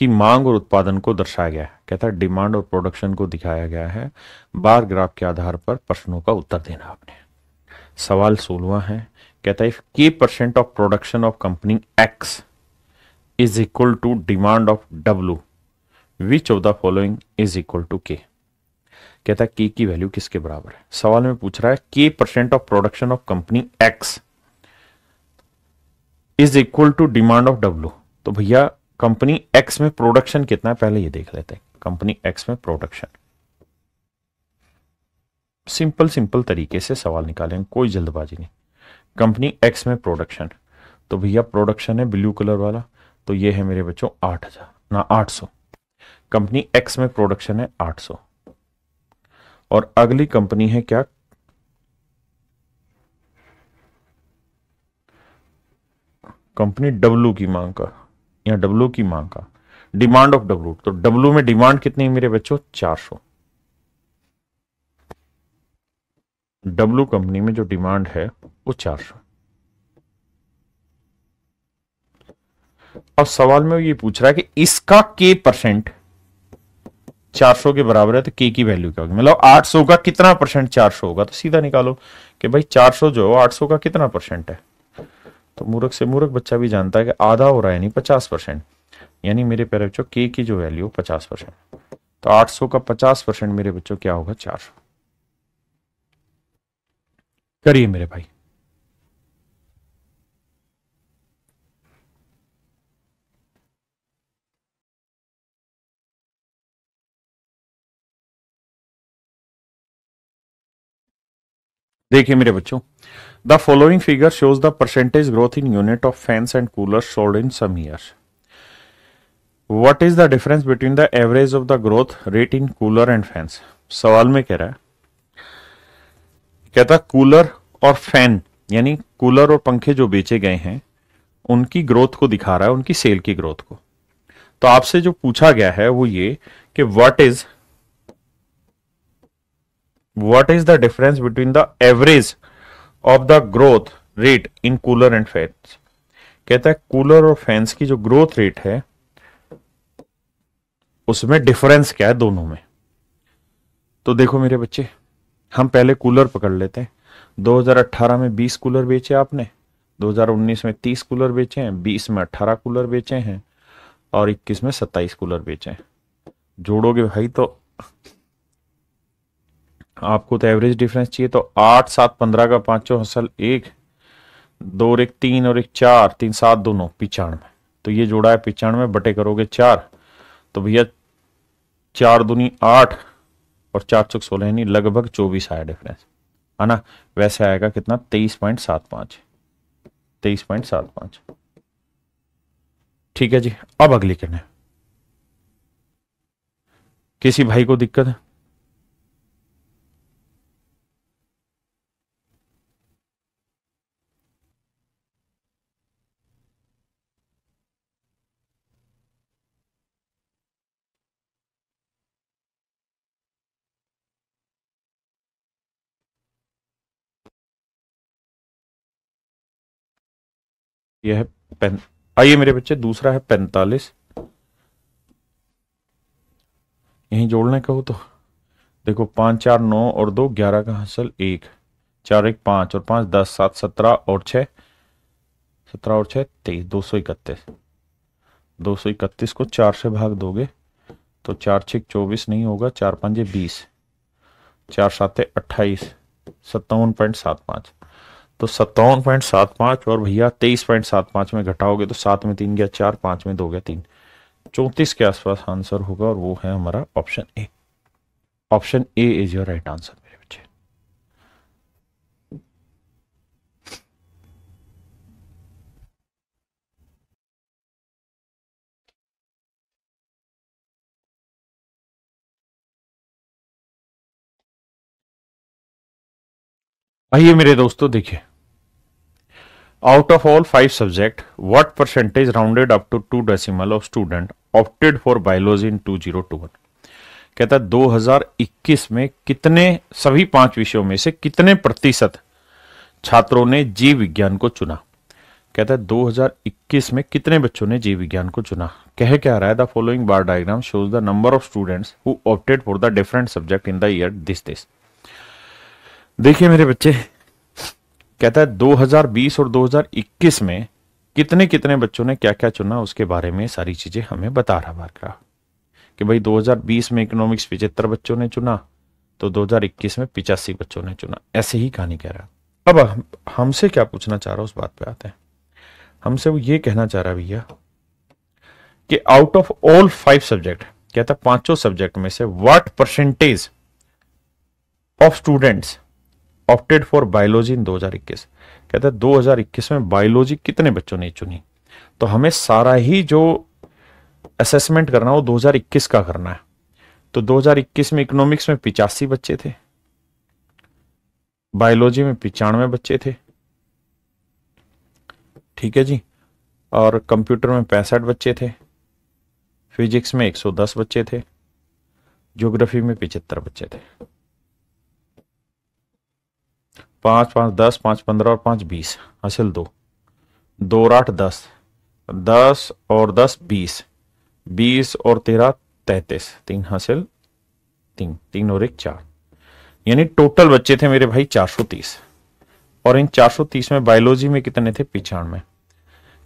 की मांग और उत्पादन को दर्शाया गया है। कहता है डिमांड और प्रोडक्शन को दिखाया गया है। बार ग्राफ के आधार पर प्रश्नों का उत्तर देना आपने। सवाल 16वां है। कहता है K percent of production of company X is equal to demand of W, which of the following is equal to K. कहता है के की वैल्यू किसके बराबर है। सवाल में पूछ रहा है K percent of production of company X is equal to demand of W. तो भैया कंपनी एक्स में प्रोडक्शन कितना है पहले ये देख लेते हैं। कंपनी एक्स में प्रोडक्शन, सिंपल सिंपल तरीके से सवाल निकालेंगे, कोई जल्दबाजी नहीं। कंपनी एक्स में प्रोडक्शन, तो भैया प्रोडक्शन है ब्लू कलर वाला, तो ये है मेरे बच्चों 8000 ना 800। कंपनी एक्स में प्रोडक्शन है 800। और अगली कंपनी है क्या, कंपनी डब्लू की मांग का, या डब्लू की मांग का डिमांड ऑफ डब्लू। तो डब्लू में डिमांड कितनी है मेरे बच्चों, 400। डब्लू कंपनी में जो डिमांड है वो 400। अब सवाल में ये पूछ रहा है कि इसका के परसेंट 400 के बराबर है, तो के की वैल्यू क्या होगी, मतलब 800 का कितना परसेंट 400 होगा। तो सीधा निकालो कि भाई 400 जो 800 का कितना परसेंट है। तो मूर्ख से मूर्ख बच्चा भी जानता है कि आधा हो रहा है, यानी 50%। यानी मेरे प्यारे बच्चों के की जो वैल्यू 50%, तो 800 का 50% मेरे बच्चों क्या होगा, 400। करिए मेरे भाई। देखिए मेरे बच्चों, the following figure shows the percentage growth in unit of fans and cooler sold in some years. What is the difference between the average of the growth rate in cooler and fans. सवाल में कह रहा है, कहता cooler और fan यानी cooler और पंखे जो बेचे गए हैं उनकी ग्रोथ को दिखा रहा है, उनकी सेल की ग्रोथ को। तो आपसे जो पूछा गया है वो ये कि what is the difference between the average of the growth rate in cooler and fans. कहता है कूलर और फैंस की जो ग्रोथ रेट है उसमें डिफरेंस क्या है दोनों में। तो देखो मेरे बच्चे, हम पहले कूलर पकड़ लेते हैं। 2018 में 20 कूलर बेचे आपने, 2019 में 30 कूलर बेचे हैं, 20 में 18 कूलर बेचे हैं और 21 में 27 कूलर बेचे हैं। जोड़ोगे भाई तो आपको तो एवरेज डिफरेंस चाहिए, तो 8 7 15 का पांचों हसल एक, दो और एक 3 और एक 4, 3 7 दोनों 95। तो ये जोड़ा है 95, बटे करोगे 4, तो भैया 4 दूनी 8 और 4 चौक 16, यानी लगभग 24 आया डिफरेंस, है ना। वैसे आएगा कितना, 23.75, 23.75। ठीक है जी। अब अगली करना, किसी भाई को दिक्कत है। यह है आइए मेरे बच्चे, दूसरा है 45। यहीं जोड़ने का हो तो देखो, 5 4 9 और 2 11 का हासिल 1, 4 1 5 और 5 10 7 17 और 6 17 और 6 23, 231। 231 को 4 से भाग दोगे तो 4 6 24 नहीं होगा, 4 5 20, 4 7 28, 57.75। तो 57.75 और भैया 23.75 में घटाओगे तो 7 में 3 गया 4, 5 में 2 गया 3, 34 के आसपास आंसर होगा और वो है हमारा option A. Option A is your right answer मेरे बच्चे। आइए मेरे दोस्तों, देखिए, out of all 5 subject what percentage rounded up to 2 decimal of student opted for biology in 2021। कहता है 2021 में कितने, सभी 5 विषयों में से कितने प्रतिशत छात्रों ने जीव विज्ञान को चुना। कहता है 2021 में कितने बच्चों ने जीव विज्ञान को चुना। कह क्या रहा है, the following bar diagram shows the number of students who opted for the different subject in the year this. देखिए मेरे बच्चे, कहता है 2020 और 2021 में कितने कितने बच्चों ने क्या क्या चुना, उसके बारे में सारी चीजें हमें बता रहा बार कि भाई 2020 में इकोनॉमिक्स 75 बच्चों ने चुना, तो 2021 में 85 बच्चों ने चुना। ऐसे ही कहानी कह रहा। अब हमसे क्या पूछना चाह रहा, उस बात पे आते हैं। हमसे वो ये कहना चाह रहा भैया कि आउट ऑफ ऑल 5 सब्जेक्ट, कहता है 5 सब्जेक्ट में से what percentage of students opted for biology in 2021। कहता है 2021 में बायोलॉजी कितने बच्चों ने चुनी। तो हमें सारा ही जो असेसमेंट करना वो 2021 का करना है। तो 2021 में इकोनॉमिक्स में 85 बच्चे थे, बायोलॉजी में 95 बच्चे थे, ठीक है जी, और कंप्यूटर में 65 बच्चे थे, फिजिक्स में 110 बच्चे थे, ज्योग्राफी में 75 बच्चे थे। 5 5 10, 5 15 और 5 20, हासिल 2, 2 और 8 10, 10 और 10 20, 20 और 13 33, 3 हासिल 3, 3 और 1 4, यानी टोटल बच्चे थे मेरे भाई 430। और इन 430 में बायोलॉजी में कितने थे, 95।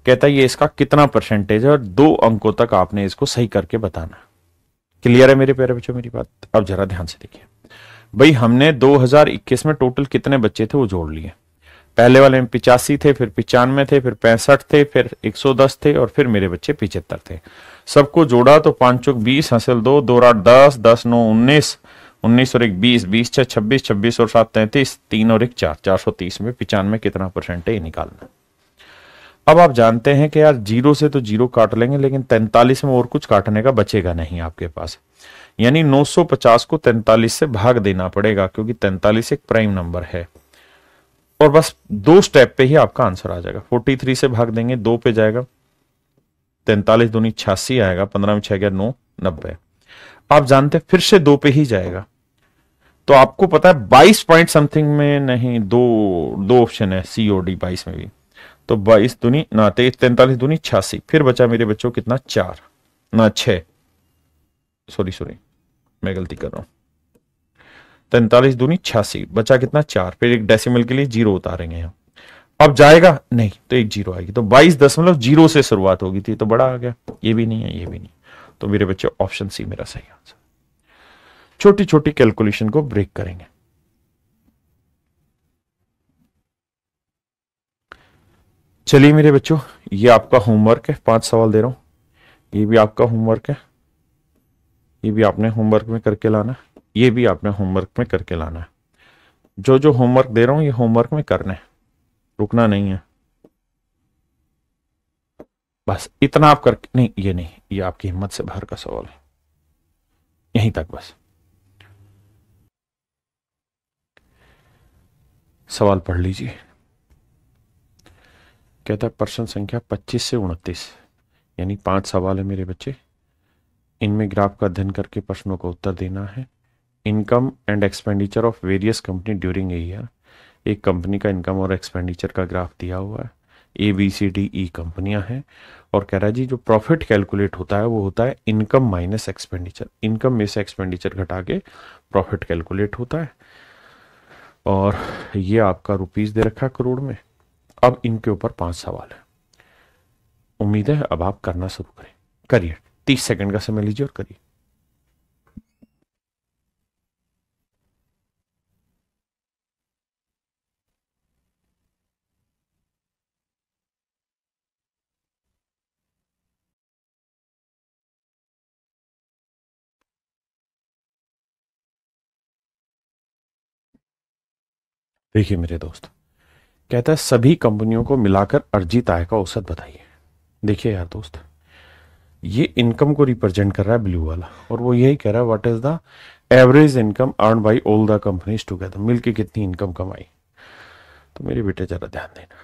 कहता है ये इसका कितना परसेंटेज है, और 2 अंकों तक आपने इसको सही करके बताना। क्लियर है मेरे प्यारे बच्चों मेरी बात। अब जरा ध्यान से देखिए भाई, हमने 2021 में टोटल कितने बच्चे थे वो जोड़ लिए। पहले वाले में 85 थे, फिर 95 थे, फिर 65 थे, फिर 110 थे, और फिर मेरे बच्चे 75 थे। सबको जोड़ा तो 5 चौक 20, हासिल 2, 2 और 8 10, 10 9 19, 19 और 1 20, 20 6 26, 26 और 7 33, 3 और 1 4, 430 में 95 कितना परसेंट है ये निकालना। अब आप जानते हैं कि यार 0 से तो 0 काट लेंगे, लेकिन 43 में और कुछ काटने का बचेगा नहीं आपके पास, यानी 950 को 43 से भाग देना पड़ेगा, क्योंकि 43 एक प्राइम नंबर है। और बस 2 स्टेप पे ही आपका आंसर आ जाएगा। 43 से भाग देंगे, 2 पे जाएगा, 43 दूनी 86 आएगा, 15 में 6 गया 9, 90। आप जानते हैं फिर से 2 पे ही जाएगा, तो आपको पता है 22 पॉइंट समथिंग में नहीं, दो ऑप्शन है सी और डी 22 में भी, तो 22 दूनी ना 43 दूनी 86, फिर बचा मेरे बच्चों कितना 4 ना 6, सॉरी मैं गलती कर रहा हूं, 43 दूनी 86, बचा कितना 4, फिर एक डेसिमल के लिए 0 उतारेंगे यहां। अब जाएगा नहीं तो एक 0 आएगी, तो 22.0 से शुरुआत होगी थी, तो बड़ा आ गया। ये भी नहीं है, ये भी नहीं, तो मेरे बच्चे ऑप्शन सी मेरा सही आंसर। छोटी छोटी कैलकुलेशन को ब्रेक करेंगे। चलिए मेरे बच्चों, ये आपका होमवर्क है, 5 सवाल दे रहा हूं, ये भी आपका होमवर्क है, ये भी आपने होमवर्क में करके लाना है, ये भी आपने होमवर्क में करके लाना है। जो जो होमवर्क दे रहा हूं ये होमवर्क में करना है, रुकना नहीं है। बस इतना आप करके, नहीं ये नहीं, ये आपकी हिम्मत से बाहर का सवाल है, यहीं तक बस। सवाल पढ़ लीजिए। कहता है प्रश्न संख्या 25 से 29, यानी 5 सवाल है मेरे बच्चे। इनमें ग्राफ का अध्ययन करके प्रश्नों का उत्तर देना है। Income and expenditure of various company during a year. एक कंपनी का इनकम और एक्सपेंडिचर का ग्राफ दिया हुआ है। ABCDE कंपनियां हैं। और कह रहा है जी जो प्रॉफिट कैलकुलेट होता है वो होता है इनकम माइनस एक्सपेंडिचर, इनकम में से एक्सपेंडिचर घटा के प्रॉफिट कैलकुलेट होता है। और ये आपका रुपीस दे रखा है करोड़ में। अब इनके ऊपर 5 सवाल है। उम्मीद है अब आप करना शुरू करें। करिए, 30 सेकंड का समय लीजिए और करिए। देखिए मेरे दोस्त, कहता है सभी कंपनियों को मिलाकर अर्जित आय का औसत बताइए। देखिए यार दोस्त, ये इनकम को रिप्रेजेंट कर रहा है ब्लू वाला, और वो यही कह रहा है what is the average income earn by all the companies together, मिलके कितनी इनकम कमाई। तो मेरे बेटे जरा ध्यान देना,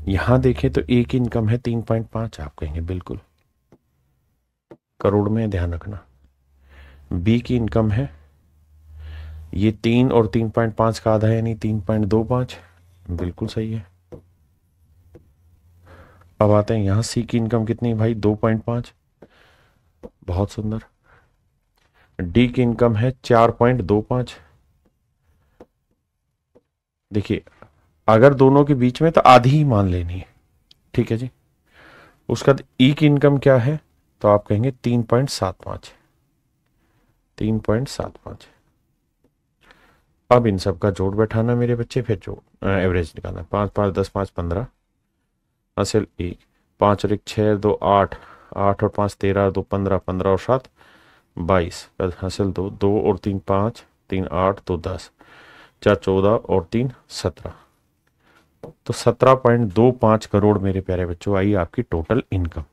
यहां देखें तो ए की इनकम है 3.5, आप कहेंगे बिल्कुल करोड़ में, ध्यान रखना। बी की इनकम है ये 3 और 3.5 का आधा यानी 3.25, बिल्कुल सही है। अब आते हैं यहां सी की इनकम कितनी है भाई, 2.5, बहुत सुंदर। डी की इनकम है 4.25। देखिए अगर दोनों के बीच में तो आधी ही मान लेनी है, ठीक है जी। उसका बाद ई की इनकम क्या है, तो आप कहेंगे 3.75, 3.75। अब इन सब का जोड़ बैठाना मेरे बच्चे, फिर जो एवरेज निकालना, 5 5 10 5 15, हासिल 1, 5 और 1 6 2 8, 8 और 5 13, 2 15, 15 और 7 22, हासिल 2, 2 और 3 5, 3 8, 2 10, 4 14 और 3 17। तो 17.25 करोड़ मेरे प्यारे बच्चों आई आपकी टोटल इनकम।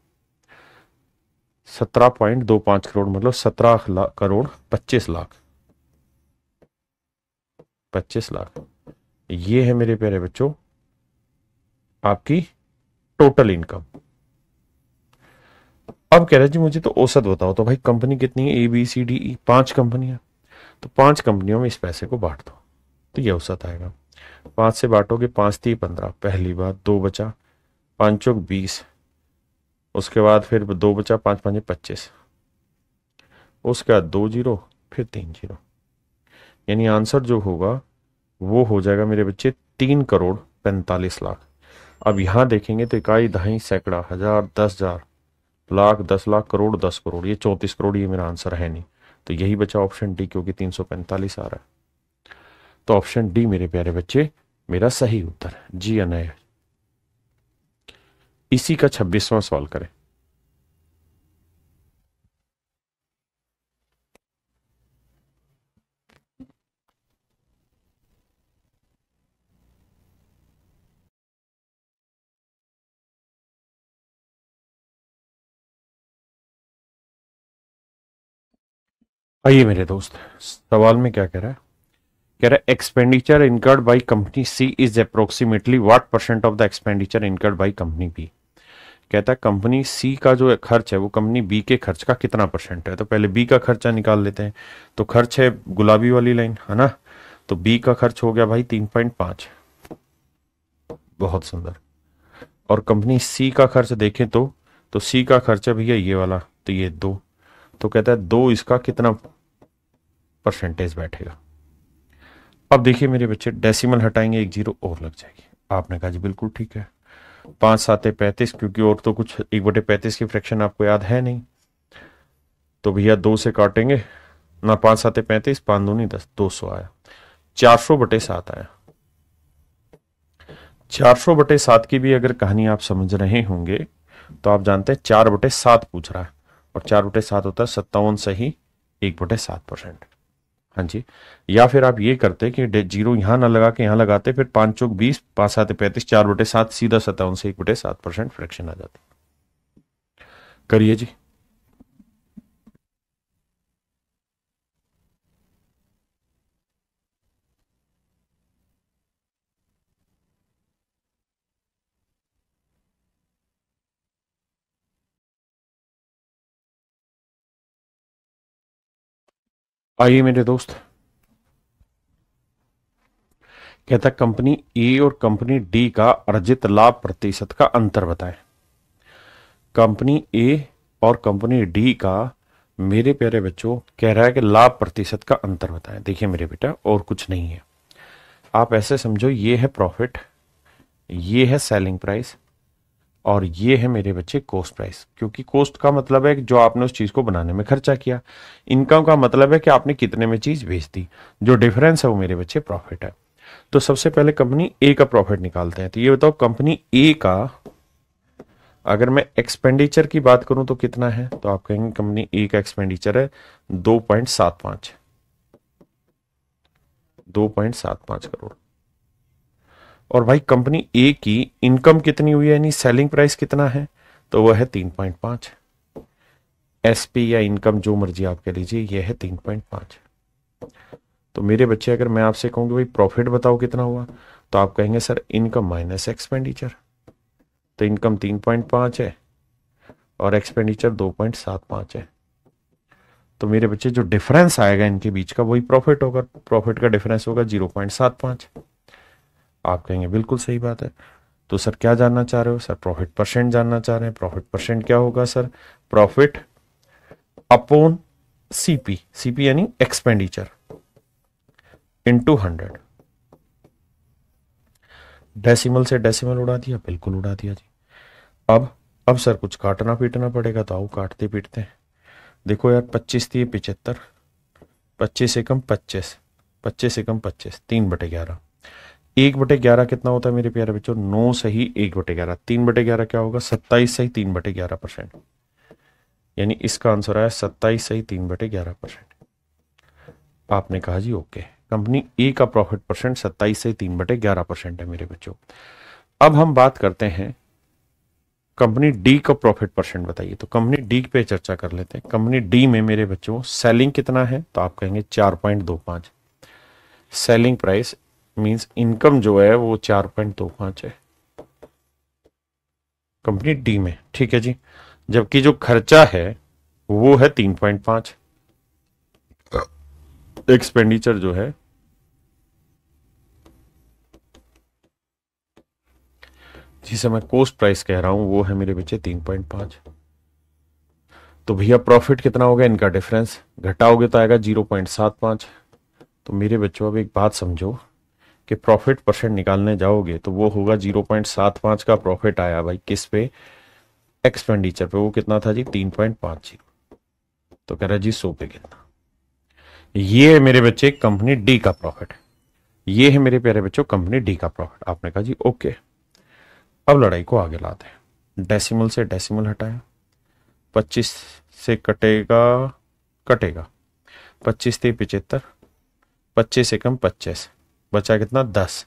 17.25 करोड़ मतलब 17 करोड़ 25 लाख, 25 लाख। ये है मेरे प्यारे बच्चों आपकी टोटल इनकम। अब कह रहे जी मुझे तो औसत बताओ, तो भाई कंपनी कितनी है, ABCDE 5 कंपनियां, तो 5 कंपनियों में इस पैसे को बांट दो, तो ये औसत आएगा। 5 से बांटोगे, 5 3 15, पहली बात 2 बचा, 5 चौक 20, उसके बाद फिर 2 बचा, 5 5 25, उसके बाद 2 जीरो, फिर 3 जीरो, यानी आंसर जो होगा वो हो जाएगा मेरे बच्चे 3 करोड़ 45 लाख। अब यहां देखेंगे तो इकाई दहाई सैकड़ा हजार 10,000 लाख 10 लाख करोड़ 10 करोड़, ये 34 करोड़, ये मेरा आंसर है नहीं। तो यही बचा ऑप्शन डी, क्योंकि 345 आ रहा है। तो ऑप्शन डी मेरे प्यारे बच्चे मेरा सही उत्तर है, जी या नहीं। इसी का 26वां सवाल करें। आइए मेरे दोस्त, सवाल में क्या कह रहा है, कह रहा है expenditure incurred by company C is approximately what percent of the expenditure incurred by company B. कहता है कंपनी सी का जो खर्च है वो कंपनी बी के खर्च का कितना परसेंट है। तो पहले बी का खर्चा निकाल लेते हैं। तो खर्च है गुलाबी वाली लाइन है ना, तो बी का खर्च हो गया भाई 3.5, बहुत सुंदर। और कंपनी सी का खर्च देखें तो सी का खर्च है भैया ये वाला, तो ये 2। तो कहता है 2 इसका कितना परसेंटेज बैठेगा। अब देखिए मेरे बच्चे, डेसिमल हटाएंगे, 1 जीरो और लग जाएगी। आपने कहा जी बिल्कुल ठीक है, 5 7 35, क्योंकि और तो कुछ 1/35 की फ्रैक्शन आपको याद है नहीं। तो भैया 2 से काटेंगे ना, 5 7 35, 5 दूनी 10, 200 आया। 400/7 आया। 400/7 की भी अगर कहानी आप समझ रहे होंगे तो आप जानते हैं 4/7 पूछ रहा है, और 4/7 होता है 57 सही 1/7%। हाँ जी। या फिर आप ये करते कि जीरो यहां ना लगा के यहां लगाते, फिर 5 चौक 20, 5 7 35, 4/7, सीधा 57 से 1/7% फ्रैक्शन आ जाती। करिए जी। आइए मेरे दोस्त, कहता है कंपनी ए और कंपनी डी का अर्जित लाभ प्रतिशत का अंतर बताएं। कंपनी ए और कंपनी डी का मेरे प्यारे बच्चों कह रहा है कि लाभ प्रतिशत का अंतर बताएं। देखिए मेरे बेटा, और कुछ नहीं है, आप ऐसे समझो, ये है प्रॉफिट, ये है सेलिंग प्राइस, और ये है मेरे बच्चे कॉस्ट प्राइस। क्योंकि कॉस्ट का मतलब है कि जो आपने उस चीज को बनाने में खर्चा किया, इनकम का मतलब है कि आपने कितने में चीज बेच दी, जो डिफरेंस है वो मेरे बच्चे प्रॉफिट है। तो सबसे पहले कंपनी ए का प्रॉफिट निकालते हैं। तो ये बताओ कंपनी ए का अगर मैं एक्सपेंडिचर की बात करूं तो कितना है, तो आप कहेंगे कंपनी ए का एक्सपेंडिचर है 2.75 करोड़। और भाई कंपनी ए की इनकम कितनी हुई है, यानी सेलिंग प्राइस कितना है, तो वह है 3.5। एसपी या इनकम जो मर्जी आप कह लीजिए, यह है 3.5। तो मेरे बच्चे अगर मैं आपसे कहूँ कि भाई प्रॉफिट बताओ कितना हुआ, तो आप कहेंगे सर इनकम माइनस एक्सपेंडिचर। तो इनकम 3.5 है और एक्सपेंडिचर 2.75 है। तो मेरे बच्चे जो डिफरेंस आएगा इनके बीच का वही प्रॉफिट होगा। प्रॉफिट का डिफरेंस होगा 0.75। आप कहेंगे बिल्कुल सही बात है। तो सर क्या जानना चाह रहे हो? सर प्रॉफिट परसेंट जानना चाह रहे हैं। प्रॉफिट परसेंट क्या होगा sir? Profit upon CP, CP यानी एक्सपेंडिचर, इनटू 100। डेसिमल से डेसिमल उड़ा दिया, बिल्कुल उड़ा दिया जी। अब सर कुछ काटना पीटना पड़ेगा, तो आओ काटते पीटते हैं। देखो यार 25 थी 75, 25 से कम 25, 25 से कम 25, 3/11। 1/11 कितना होता है मेरे प्यारे बच्चों? 9 सही 1/11। 3/11 क्या होगा? 27 सही 3/11%। यानी इसका आंसर आया 27 सही 3/11%। आपने कहा जी ओके, कंपनी ए का प्रॉफिट परसेंट 27 से 3/11% है मेरे बच्चों। अब हम बात करते हैं कंपनी डी का प्रॉफिट परसेंट बताइए। तो कंपनी डी पे चर्चा कर लेते हैं। कंपनी डी में मेरे बच्चों सेलिंग कितना है, तो आप कहेंगे 4.25। सेलिंग प्राइस मींस इनकम जो है वो 4.25 है कंपनी डी में, ठीक है जी। जबकि जो खर्चा है वो है 3.5। एक्सपेंडिचर जो है, जिसे मैं कॉस्ट प्राइस कह रहा हूं, वो है मेरे बच्चे 3.5। तो भैया प्रॉफिट कितना होगा? इनका डिफरेंस घटाओगे तो आएगा 0.75। तो मेरे बच्चों अब एक बात समझो कि प्रॉफिट परसेंट निकालने जाओगे तो वो होगा 0.75 का प्रॉफिट आया भाई किस पे? एक्सपेंडिचर पे। वो कितना था जी? 3.50। तो कह रहा जी 100 पे कितना। ये है मेरे बच्चे कंपनी डी का प्रॉफिट। ये है मेरे प्यारे बच्चों कंपनी डी का प्रॉफिट। आपने कहा जी ओके। अब लड़ाई को आगे लाते हैं। डेसिमल से डेसिमल हटाया, 25 से कटेगा 25 से 75, 25 से कम 25, बचा कितना? 10।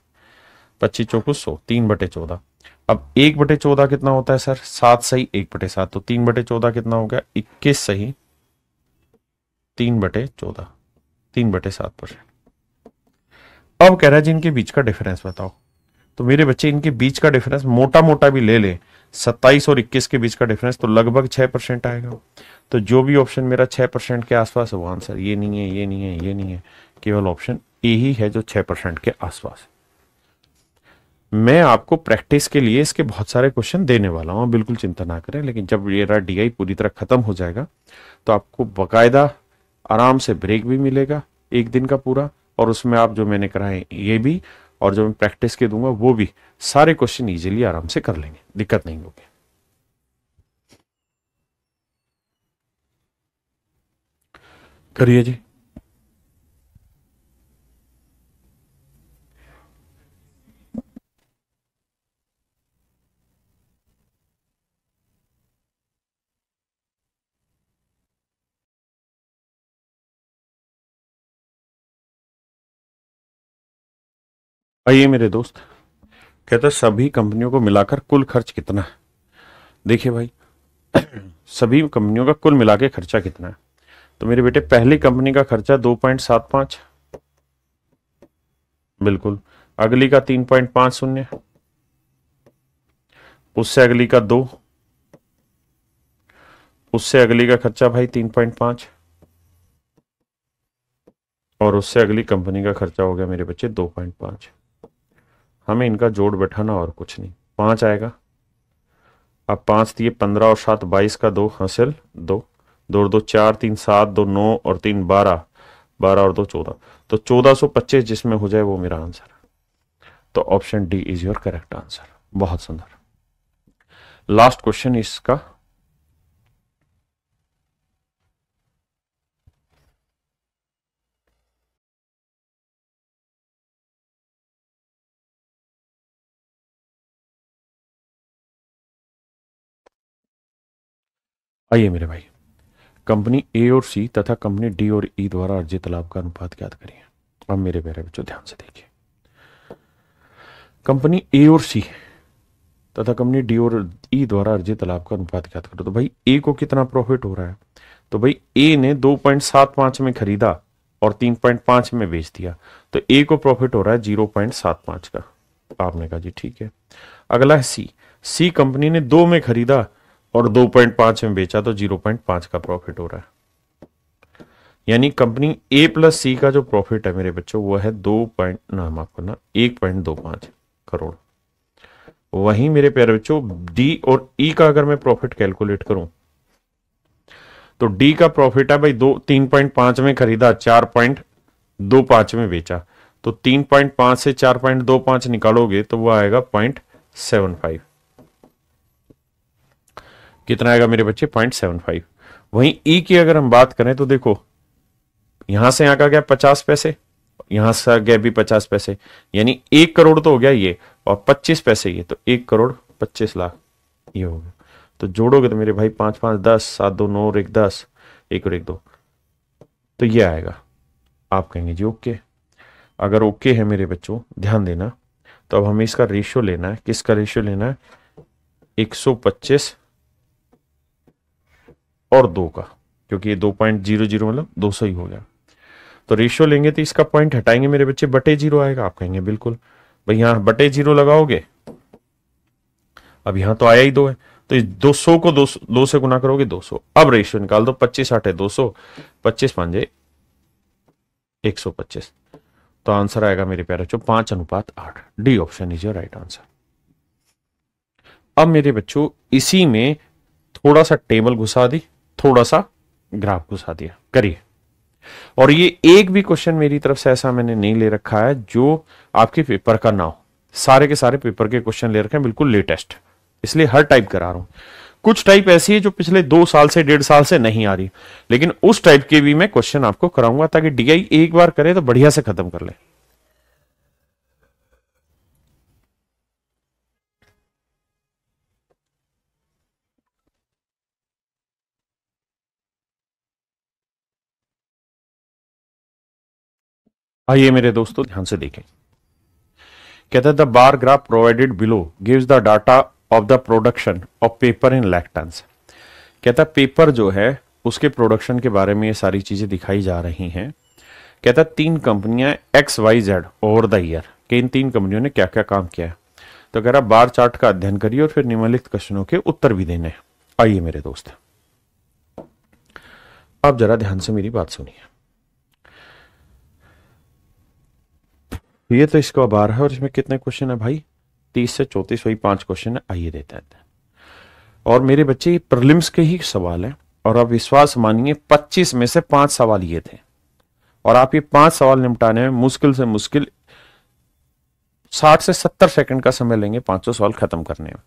25 चौको 100, 3/14। अब 1/14 कितना होता है सर? 7 सही 1/7। तो 3/14 कितना हो गया? 21 सही 3/14, 3/7%। अब कह रहा है जी इनके बीच का डिफरेंस बताओ। तो मेरे बच्चे इनके बीच का डिफरेंस मोटा मोटा भी ले ले, 27 और 21 के बीच का डिफरेंस तो लगभग 6% आएगा। तो जो भी ऑप्शन मेरा 6% के आसपास है वो आंसर। ये नहीं है, ये नहीं है, ये नहीं है, केवल ऑप्शन ए ही है जो 6% के आसपास। मैं आपको प्रैक्टिस के लिए इसके बहुत सारे क्वेश्चन देने वाला हूं, बिल्कुल चिंता ना करें। लेकिन जब ये डीआई पूरी तरह खत्म हो जाएगा तो आपको बकायदा आराम से ब्रेक भी मिलेगा 1 दिन का पूरा, और उसमें आप जो मैंने कराए ये भी, और जो मैं प्रैक्टिस के दूंगा वो भी, सारे क्वेश्चन इजीली आराम से कर लेंगे, दिक्कत नहीं होगी। करिए जी। आइए मेरे दोस्त, कहते हैं सभी कंपनियों को मिलाकर कुल खर्च कितना है। देखिए भाई सभी कंपनियों का कुल मिला के खर्चा कितना है। तो मेरे बेटे पहली कंपनी का खर्चा 2.75, बिल्कुल। अगली का 3.50, उससे अगली का 2, उससे अगली का खर्चा भाई 3.5, और उससे अगली कंपनी का खर्चा हो गया मेरे बच्चे 2.5। हमें इनका जोड़ बैठाना और कुछ नहीं। 5 आएगा। अब 5 दिए 15 और 7 22 का 2 हासिल 2, 2 और 2 4, 3 7, 2 9 और 3 12, 12 और 2 14, तो 1425 जिसमें हो जाए वो मेरा आंसर है। तो option D is your correct answer. बहुत सुंदर। लास्ट क्वेश्चन इसका। आइए मेरे भाई, कंपनी ए और सी तथा कंपनी डी और ई द्वारा अर्जित लाभ का अनुपात ज्ञात करिए। अब मेरे प्यारे बच्चों ध्यान से देखिए, कंपनी ए और सी तथा कंपनी डी और ई द्वारा अर्जित लाभ का अनुपात ज्ञात करो। तो भाई ए को कितना प्रॉफिट हो रहा है, तो भाई ए ने 2.75 में खरीदा और 3.5 में बेच दिया, तो ए को प्रॉफिट हो रहा है 0.75 का। आपने कहा जी ठीक है। अगला है सी। सी कंपनी ने 2 में खरीदा और 2.5 में बेचा, तो 0.5 का प्रॉफिट हो रहा है। यानी कंपनी ए प्लस सी का जो प्रॉफिट है मेरे बच्चों वो है 1.25 करोड़। वहीं मेरे प्यारे बच्चों डी और ई का अगर मैं प्रॉफिट कैलकुलेट करूं तो डी का प्रॉफिट है भाई 3.5 में खरीदा, 4.25 में बेचा, तो 3.5 से 4.25 निकालोगे तो वो आएगा 0.75। कितना आएगा मेरे बच्चे, 0.75। वहीं ई की अगर हम बात करें तो देखो यहां से यहां का गया 50 पैसे, यहां से गया भी 50 पैसे, यानी 1 करोड़ तो हो गया ये, और 25 पैसे ये, तो 1 करोड़ 25 लाख ये हो गया। तो जोड़ोगे तो मेरे भाई 5 5 10, 7 2 9 और 1 10, 1 और 1 2, तो ये आएगा। आप कहेंगे जी ओके। अगर ओके है मेरे बच्चों ध्यान देना, तो अब हमें इसका रेशियो लेना है। किसका रेशियो लेना है, 125 और 2 का, क्योंकि ये 2.00 मतलब 200 ही हो गया। तो रेशियो लेंगे तो इसका पॉइंट हटाएंगे मेरे बच्चे, बटे 0 आएगा। आप कहेंगे बिल्कुल भाई यहां बटे 0 लगाओगे, अब यहां तो आया ही 2 है, तो इस 200 को 2 से गुना करोगे 200। अब रेशियो निकाल दो, 25 8 है 200, 25 5 125, तो आंसर आएगा मेरे प्यारे बच्चों 5:8। D option is your right answer. अब मेरे बच्चों इसी में थोड़ा सा टेबल घुसा दी, थोड़ा सा ग्राफ घुसा दिया, करिए। और ये एक भी क्वेश्चन मेरी तरफ से ऐसा मैंने नहीं ले रखा है जो आपके पेपर का ना हो। सारे के सारे पेपर के क्वेश्चन ले रखे हैं बिल्कुल लेटेस्ट, इसलिए हर टाइप करा रहा हूं। कुछ टाइप ऐसी है जो पिछले 2 साल से 1.5 साल से नहीं आ रही, लेकिन उस टाइप के भी मैं क्वेश्चन आपको कराऊंगा ताकि डीआई एक बार करे तो बढ़िया से खत्म कर ले। आइए मेरे दोस्तों ध्यान से देखें। कहता है the bar graph provided below gives the data of the production of paper in lakh tons. कहता है पेपर जो है उसके प्रोडक्शन के बारे में ये सारी चीजें दिखाई जा रही हैं। कहता है 3 कंपनियां XYZ ओवर द ईयर कि इन 3 कंपनियों ने क्या क्या काम किया है। तो कह रहा बार चार्ट का अध्ययन करिए और फिर निम्नलिखित क्वेश्चनों के उत्तर भी देने हैं। आइए मेरे दोस्त, आप जरा ध्यान से मेरी बात सुनिए। ये तो इसका बार है और इसमें कितने क्वेश्चन है भाई, 30 से 34, वही 5 क्वेश्चन है। आइए देते हैं। और मेरे बच्चे ये प्रीलिम्स के ही सवाल हैं, और आप विश्वास मानिए 25 में से 5 सवाल ये थे, और आप ये 5 सवाल निपटाने में मुश्किल से मुश्किल 60 से 70 सेकंड का समय लेंगे 500 सवाल खत्म करने में।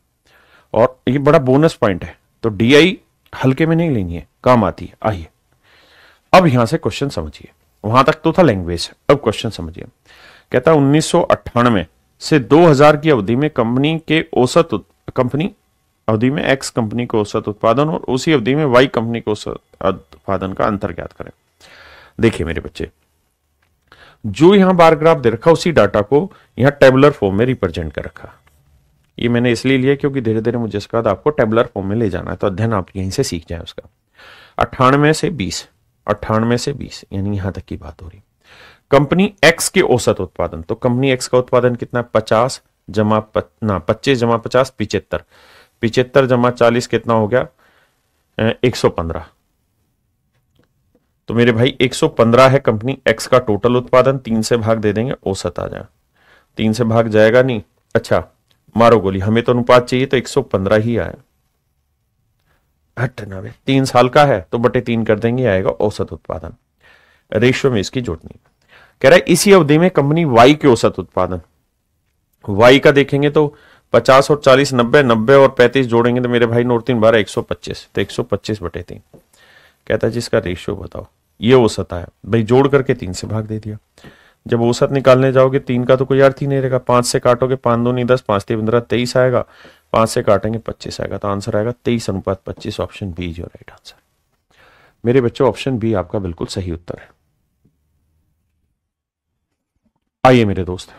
और ये बड़ा बोनस पॉइंट है, तो डीआई हल्के में नहीं लेनी है, काम आती है। आइए अब यहां से क्वेश्चन समझिए। वहां तक तो था लैंग्वेज, अब क्वेश्चन समझिए। कहता 1998 से 2000 की अवधि में कंपनी अवधि में एक्स कंपनी को औसत उत्पादन और उसी अवधि में वाई कंपनी को औसत उत्पादन का अंतर ज्ञात करें। देखिए मेरे बच्चे, जो यहां बार ग्राफ दे रखा उसी डाटा को यहां टेबुलर फॉर्म में रिप्रेजेंट कर रखा। ये मैंने इसलिए लिया क्योंकि धीरे धीरे मुझे इसके बाद आपको टेबुलर फॉर्म में ले जाना है, तो अध्ययन आप यहीं से सीख जाए उसका। 98 से 20 यानी यहां तक की बात हो रही। कंपनी एक्स के औसत उत्पादन, तो कंपनी एक्स का उत्पादन कितना, 25 जमा 50 75, 75 जमा 40 कितना हो गया, 115। तो मेरे भाई 115 है कंपनी एक्स का टोटल उत्पादन, 3 से भाग दे देंगे औसत आ जाए, 3 से भाग जाएगा नहीं। अच्छा मारो गोली, हमें तो अनुपात चाहिए तो 115 ही आया। हट ना बे, 3 साल का है तो बटे 3 कर देंगे, आएगा औसत उत्पादन। रेशियो में इसकी जोड़नी। कह रहा है इसी अवधि में कंपनी वाई के औसत उत्पादन, वाई का देखेंगे तो 50 और 40 90, 90 और 35 जोड़ेंगे तो मेरे भाई नोट 3 12 125, तो 125 बटे 3। कहता है जिसका रेशियो बताओ, ये औसत आया भाई, जोड़ करके 3 से भाग दे दिया। जब औसत निकालने जाओगे 3 का तो कोई अर्थ ही नहीं रहेगा, 5 से काटोगे 5 2 नहीं 10, 5 3 15 23 आएगा, 5 से काटेंगे 25 आएगा, तो आंसर आएगा 23:25। ऑप्शन बी जो राइट आंसर। मेरे बच्चों ऑप्शन बी आपका बिल्कुल सही उत्तर है। आइए मेरे दोस्त,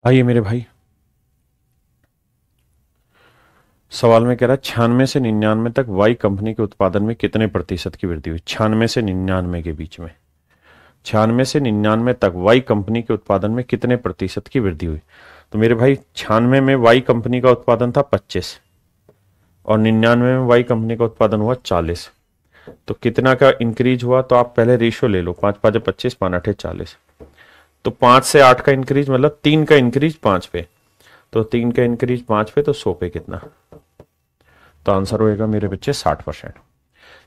आइए मेरे भाई, सवाल में कह रहा है 96 से 99 तक वाई कंपनी के उत्पादन में कितने प्रतिशत की वृद्धि हुई। 96 से 99 के बीच में, 96 से 99 तक वाई कंपनी के उत्पादन में कितने प्रतिशत की वृद्धि हुई। तो मेरे भाई 96 में वाई कंपनी का उत्पादन था 25 और 99 में वाई कंपनी का उत्पादन हुआ 40, तो कितना का इंक्रीज हुआ। तो आप पहले रेशियो ले लो, 5 5 25, 5 8 40, तो 5 से 8 का इंक्रीज मतलब 3 का इंक्रीज 5 पे, तो 3 का इंक्रीज 5 पे तो 100 पे कितना, तो आंसर होएगा मेरे बच्चे 60%,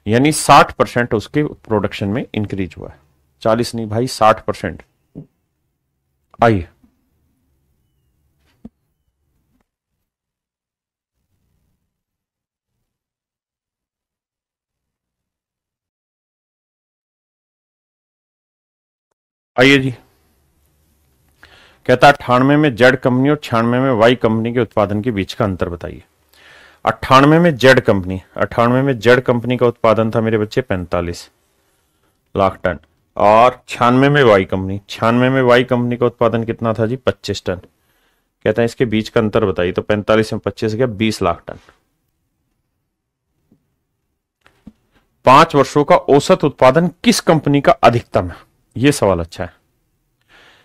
यानी 60% उसके प्रोडक्शन में इंक्रीज हुआ है। 40 नहीं भाई, 60%। आइए, आइए जी। कहता 98 में जेड कंपनी और 96 में वाई कंपनी के उत्पादन के बीच का अंतर बताइए। 98 में जेड कंपनी, 98 में जेड कंपनी का उत्पादन था मेरे बच्चे 45 लाख टन, और 96 में वाई कंपनी, 96 में वाई कंपनी का उत्पादन कितना था जी 25 टन। कहता है इसके बीच का अंतर बताइए, तो 45 में 25 गया 20 लाख टन। 5 वर्षों का औसत उत्पादन किस कंपनी का अधिकतम है, यह सवाल अच्छा है।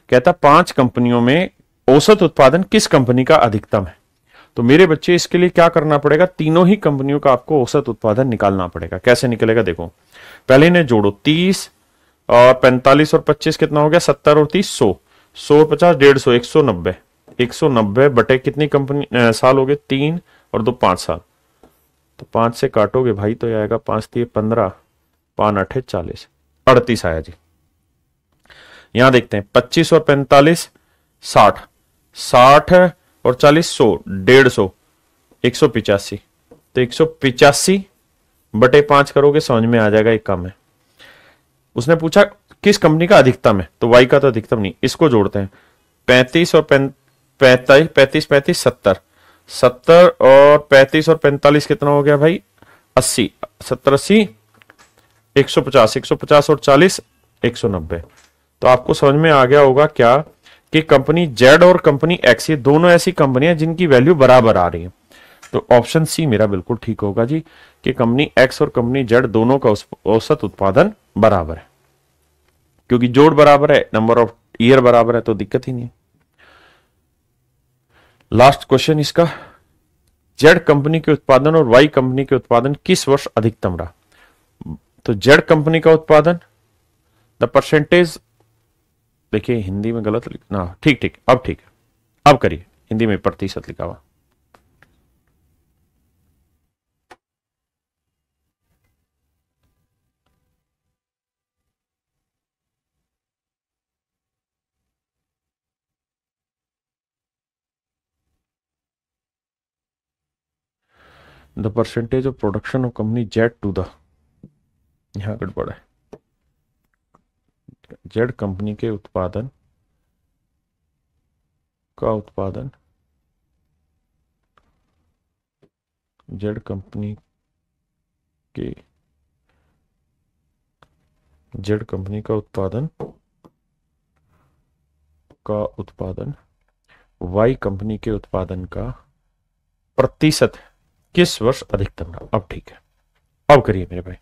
कहता 5 कंपनियों में औसत उत्पादन किस कंपनी का अधिकतम है। तो मेरे बच्चे इसके लिए क्या करना पड़ेगा, तीनों ही कंपनियों का आपको औसत उत्पादन निकालना पड़ेगा। कैसे निकलेगा देखो, पहले इन्हें जोड़ो, 30 और 45 और 25 कितना हो गया, 70 और 30 100, 100 50 150, 190, 190 बटे कितनी कंपनी साल हो गए, 3 और 2 5 साल, तो 5 से काटोगे भाई तो आएगा 5 3 15, 5 8 40, 38 आया जी। यहां देखते हैं 25 और 45 60, 60 और 40 100, 150, 185, तो 185 बटे 5 करोगे समझ में आ जाएगा, एक कम है। उसने पूछा किस कंपनी का अधिकतम है, तो वाई का तो अधिकतम नहीं, इसको जोड़ते हैं 35 और 45, 35 35 70, 70 और 35 और 45 कितना हो गया भाई 80, 70 80 150, 150 और 40 190। तो आपको समझ में आ गया होगा क्या कि कंपनी जेड और कंपनी एक्स ये दोनों ऐसी कंपनियां जिनकी वैल्यू बराबर आ रही है। तो ऑप्शन सी मेरा बिल्कुल ठीक होगा जी, कि कंपनी एक्स और कंपनी जेड दोनों का औसत उत्पादन बराबर है, क्योंकि जोड़ बराबर है, नंबर ऑफ ईयर बराबर है, तो दिक्कत ही नहीं। लास्ट क्वेश्चन इसका, जेड कंपनी के उत्पादन और वाई कंपनी के उत्पादन किस वर्ष अधिकतम रहा। तो जेड कंपनी का उत्पादन, द परसेंटेज, देखिए हिंदी में गलत लिखना, ठीक ठीक अब ठीक है, अब करिए, हिंदी में प्रतिशत लिखा हुआ। The percentage of production of company Z to the, यहां गड़बड़ है, जेड कंपनी के उत्पादन का उत्पादन, जेड कंपनी के, जेड कंपनी का उत्पादन वाई कंपनी के उत्पादन का प्रतिशत किस वर्ष अधिकतम रहा। अब ठीक है, अब करिए मेरे भाई।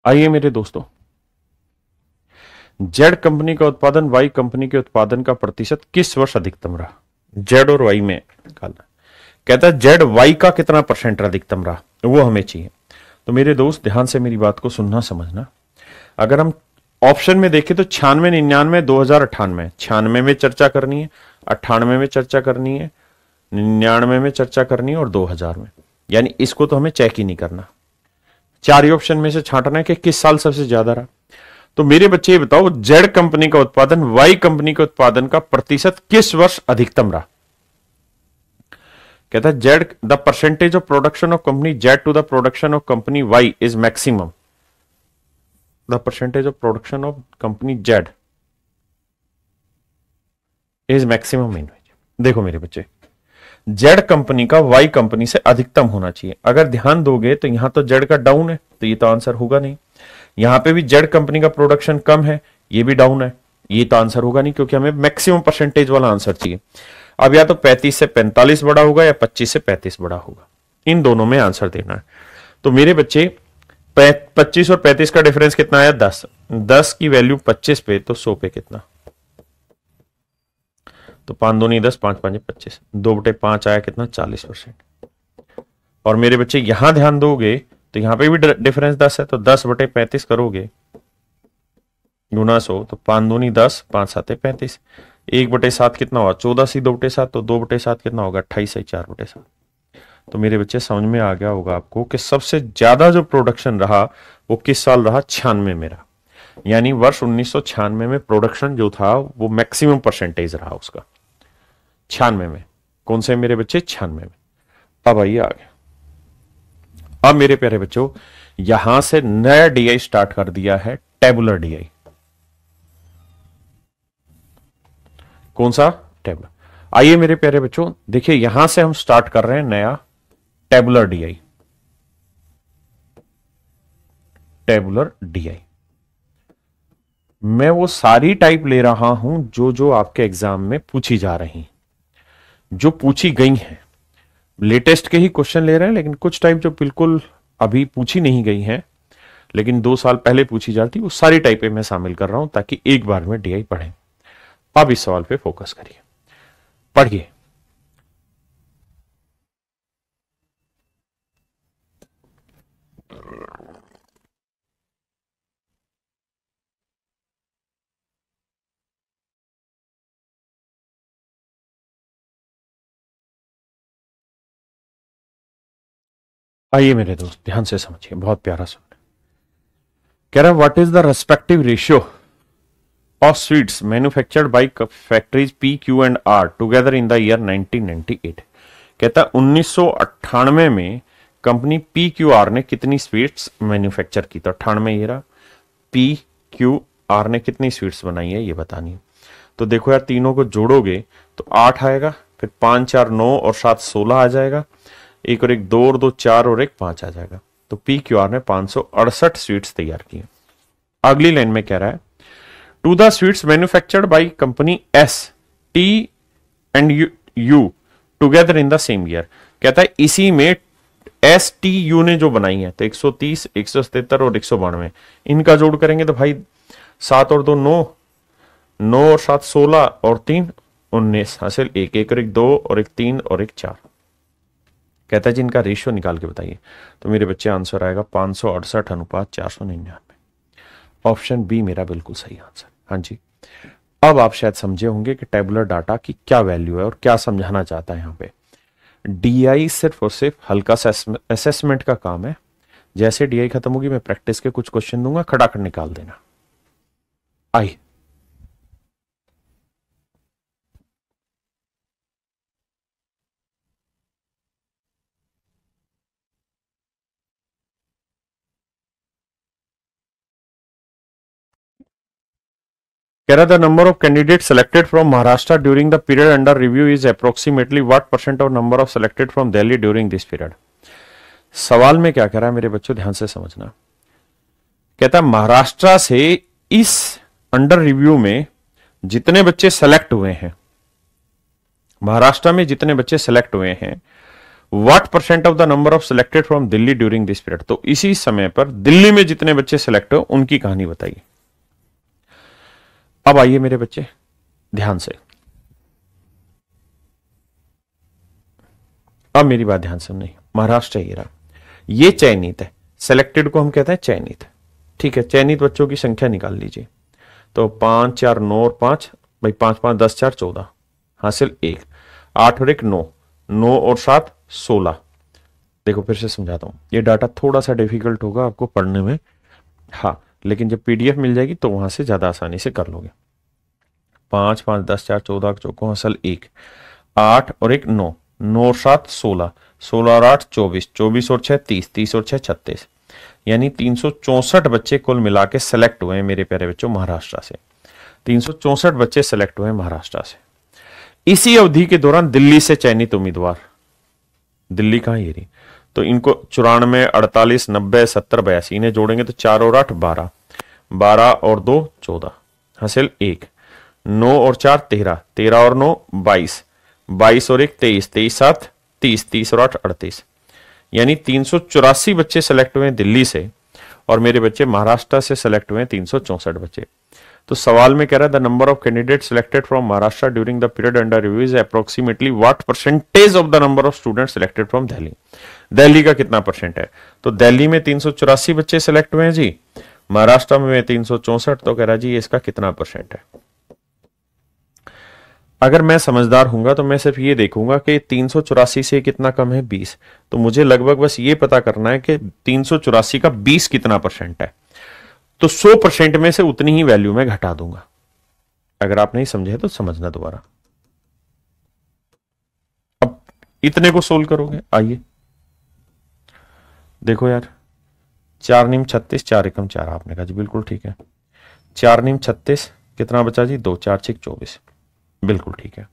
आइए मेरे दोस्तों, जेड कंपनी का उत्पादन वाई कंपनी के उत्पादन का प्रतिशत किस वर्ष अधिकतम रहा? जेड और वाई में निकालना। कहता है जेड वाई का कितना परसेंट अधिकतम रहा, वो हमें चाहिए। तो मेरे दोस्त ध्यान से मेरी बात को सुनना समझना। अगर हम ऑप्शन में देखें तो 96, 99, 2098, 96 में चर्चा करनी है, 98 में चर्चा करनी है, 99 में चर्चा करनी है और 2000 में। यानी इसको तो हमें चेक ही नहीं करना, चार ही ऑप्शन में से छांटना है कि किस साल सबसे ज्यादा रहा। तो मेरे बच्चे ये बताओ, जेड कंपनी का उत्पादन वाई कंपनी के उत्पादन का प्रतिशत किस वर्ष अधिकतम रहा? कहता है Z the percentage of production of company Z to the production of company Y is maximum. The percentage of production of company Z is maximum in. देखो मेरे बच्चे, जेड कंपनी का वाई कंपनी से अधिकतम होना चाहिए। अगर ध्यान दोगे तो यहां तो जेड का डाउन है, तो ये तो आंसर होगा नहीं। यहां पे भी जेड कंपनी का प्रोडक्शन कम है, ये भी डाउन है, ये तो आंसर होगा नहीं, क्योंकि हमें मैक्सिमम परसेंटेज वाला आंसर चाहिए। अब या तो 35 से 45 बड़ा होगा या 25 से 35 बड़ा होगा, इन दोनों में आंसर देना है। तो मेरे बच्चे 25 और 35 का डिफरेंस कितना आया? 10। 10 की वैल्यू 25 पे तो 100 पे कितना? तो 5 दूनी 10, 5 5 25, 2/5 आया कितना? 40%। और मेरे बच्चे यहां ध्यान दोगे तो यहां पे भी डिफरेंस 10 है, तो 10/35 करोगे गुना 100, तो 5 दूनी 10, 5 7 35, 1/7 कितना होगा? 14 सी 2/7, तो 2/7 कितना होगा? 28 से 4/7। तो मेरे बच्चे समझ में आ गया होगा आपको कि सबसे ज्यादा जो प्रोडक्शन रहा वो किस साल रहा? 96 में रहा। यानी वर्ष 1996 में प्रोडक्शन जो था वो मैक्सिमम परसेंटेज रहा उसका, 96 में। कौन से मेरे बच्चे? 96 में। अब आइए आगे। अब मेरे प्यारे बच्चों, यहां से नया डीआई स्टार्ट कर दिया है, टेबुलर डीआई। कौन सा? टेबुलर। आइए मेरे प्यारे बच्चों, देखिए यहां से हम स्टार्ट कर रहे हैं नया टेबुलर डीआई। टेबुलर डीआई मैं वो सारी टाइप ले रहा हूं जो जो आपके एग्जाम में पूछी जा रही, जो पूछी गई हैं। लेटेस्ट के ही क्वेश्चन ले रहे हैं, लेकिन कुछ टाइप जो बिल्कुल अभी पूछी नहीं गई हैं लेकिन 2 साल पहले पूछी जाती, वो सारी टाइपें मैं शामिल कर रहा हूं ताकि एक बार में डीआई पढ़ें। अब इस सवाल पे फोकस करिए, पढ़िए। आइए मेरे दोस्त ध्यान से समझिए, बहुत प्यारा सवाल। कह रहा है what is the respective ratio of sweets manufactured by factories P Q and R together in the year 1998। कहता है 1998 में कंपनी पी क्यू आर ने कितनी स्वीट्स मैन्युफैक्चर की? तो 98 ये रहा, पी क्यू आर ने कितनी स्वीट्स बनाई है ये बतानी है। तो देखो यार, तीनों को जोड़ोगे तो 8 आएगा, फिर 5 4 9 और 7 16 आ जाएगा, एक और एक 2 और 2 4 और एक 5 आ जाएगा। तो पी क्यू आर ने 568 स्वीट्स तैयार की। अगली लाइन में कह रहा है to the sweets manufactured by company S T and U together in the same year. कहता है इसी में एस टी यू ने जो बनाई है, तो 130, 177 और 192, इनका जोड़ करेंगे तो भाई 7 और 2 9, 9 और 7 16 और 3 19, हासिल 1 1 और 1 2 और 1 3 और 1 4। कहता है जी इनका रेशियो निकाल के बताइए। तो मेरे बच्चे आंसर आएगा 568 अनुपात 499। ऑप्शन बी मेरा बिल्कुल सही आंसर। हाँ जी, अब आप शायद समझे होंगे कि टेबुलर डाटा की क्या वैल्यू है और क्या समझाना चाहता है यहाँ पे। डीआई सिर्फ और सिर्फ हल्का सा असेसमेंट का काम है। जैसे डीआई खत्म होगी मैं प्रैक्टिस के कुछ क्वेश्चन दूंगा, खड़ाखड़ निकाल देना। आई कह रहा the number of candidate selected from Maharashtra during the period under review is approximately what percent of number of selected from Delhi during this period. सवाल में क्या कह रहा है मेरे बच्चों, ध्यान से समझना। कहता है महाराष्ट्र से इस अंडर रिव्यू में जितने बच्चे सेलेक्ट हुए हैं, महाराष्ट्र में जितने बच्चे सेलेक्ट हुए हैं what percent of the number of selected from Delhi during this period. तो इसी समय पर दिल्ली में जितने बच्चे सिलेक्ट हो उनकी कहानी बताइए। अब आइए मेरे बच्चे ध्यान से, अब मेरी बात ध्यान से नहीं, महाराष्ट्र ये रहा, ये चयनित है, सिलेक्टेड को हम कहते हैं चयनित। ठीक है, चयनित बच्चों की संख्या निकाल लीजिए। तो 5 4 9 और 5 भाई 5 5 10 4 14 हासिल 1, 8 और 1 9, 9 और 7 16। देखो फिर से समझाता हूं, ये डाटा थोड़ा सा डिफिकल्ट होगा आपको पढ़ने में, हाँ, लेकिन जब पीडीएफ मिल जाएगी तो वहां से ज्यादा आसानी से कर लोगे। 5 5 10 4 14 चौको हासिल 1, 8 और 1 9, 9 और 7 16, 16 और 8 24, 24 और 6 30, 30 और 6 36, यानी 364 बच्चे कुल मिला के सेलेक्ट हुए हैं मेरे प्यारे बच्चों महाराष्ट्र से। 364 बच्चे सेलेक्ट हुए महाराष्ट्र से। इसी अवधि के दौरान दिल्ली से चयनित उम्मीदवार, दिल्ली कहां ये रही, तो इनको 94 48 90 70 82 इन्हें जोड़ेंगे तो 4 और 8 12, 12 और 2 14 हासिल 1, 9 और 4 13, 13 और 9 22, 22 और 1 23, 23 7 30, 30 और 8 38, यानी 384 बच्चे सेलेक्ट हुए दिल्ली से और मेरे बच्चे महाराष्ट्र से सेलेक्ट हुए 364 बच्चे। तो सवाल में कह रहा है the number of candidate selected from Maharashtra during the period under review is approximately what percentage of the number of student selected from Delhi. Delhi का कितना परसेंट है, तो दिल्ली में 384 बच्चे सिलेक्ट हुए हैं जी, महाराष्ट्र में 364, तो कह रहा जी इसका कितना परसेंट है। अगर मैं समझदार हूंगा तो मैं सिर्फ ये देखूंगा कि 384 से कितना कम है 20, तो मुझे लगभग बस ये पता करना है कि 384 का 20 कितना परसेंट है, तो 100% में से उतनी ही वैल्यू मैं घटा दूंगा। अगर आप नहीं समझे तो समझना दोबारा। अब इतने को सोल्व करोगे, आइए देखो यार, 4 नीम 36, 4 एकम 4, आपने कहा जी बिल्कुल ठीक है। 4 नीम 36 कितना बचा जी 2, 4 6 24, बिल्कुल ठीक है।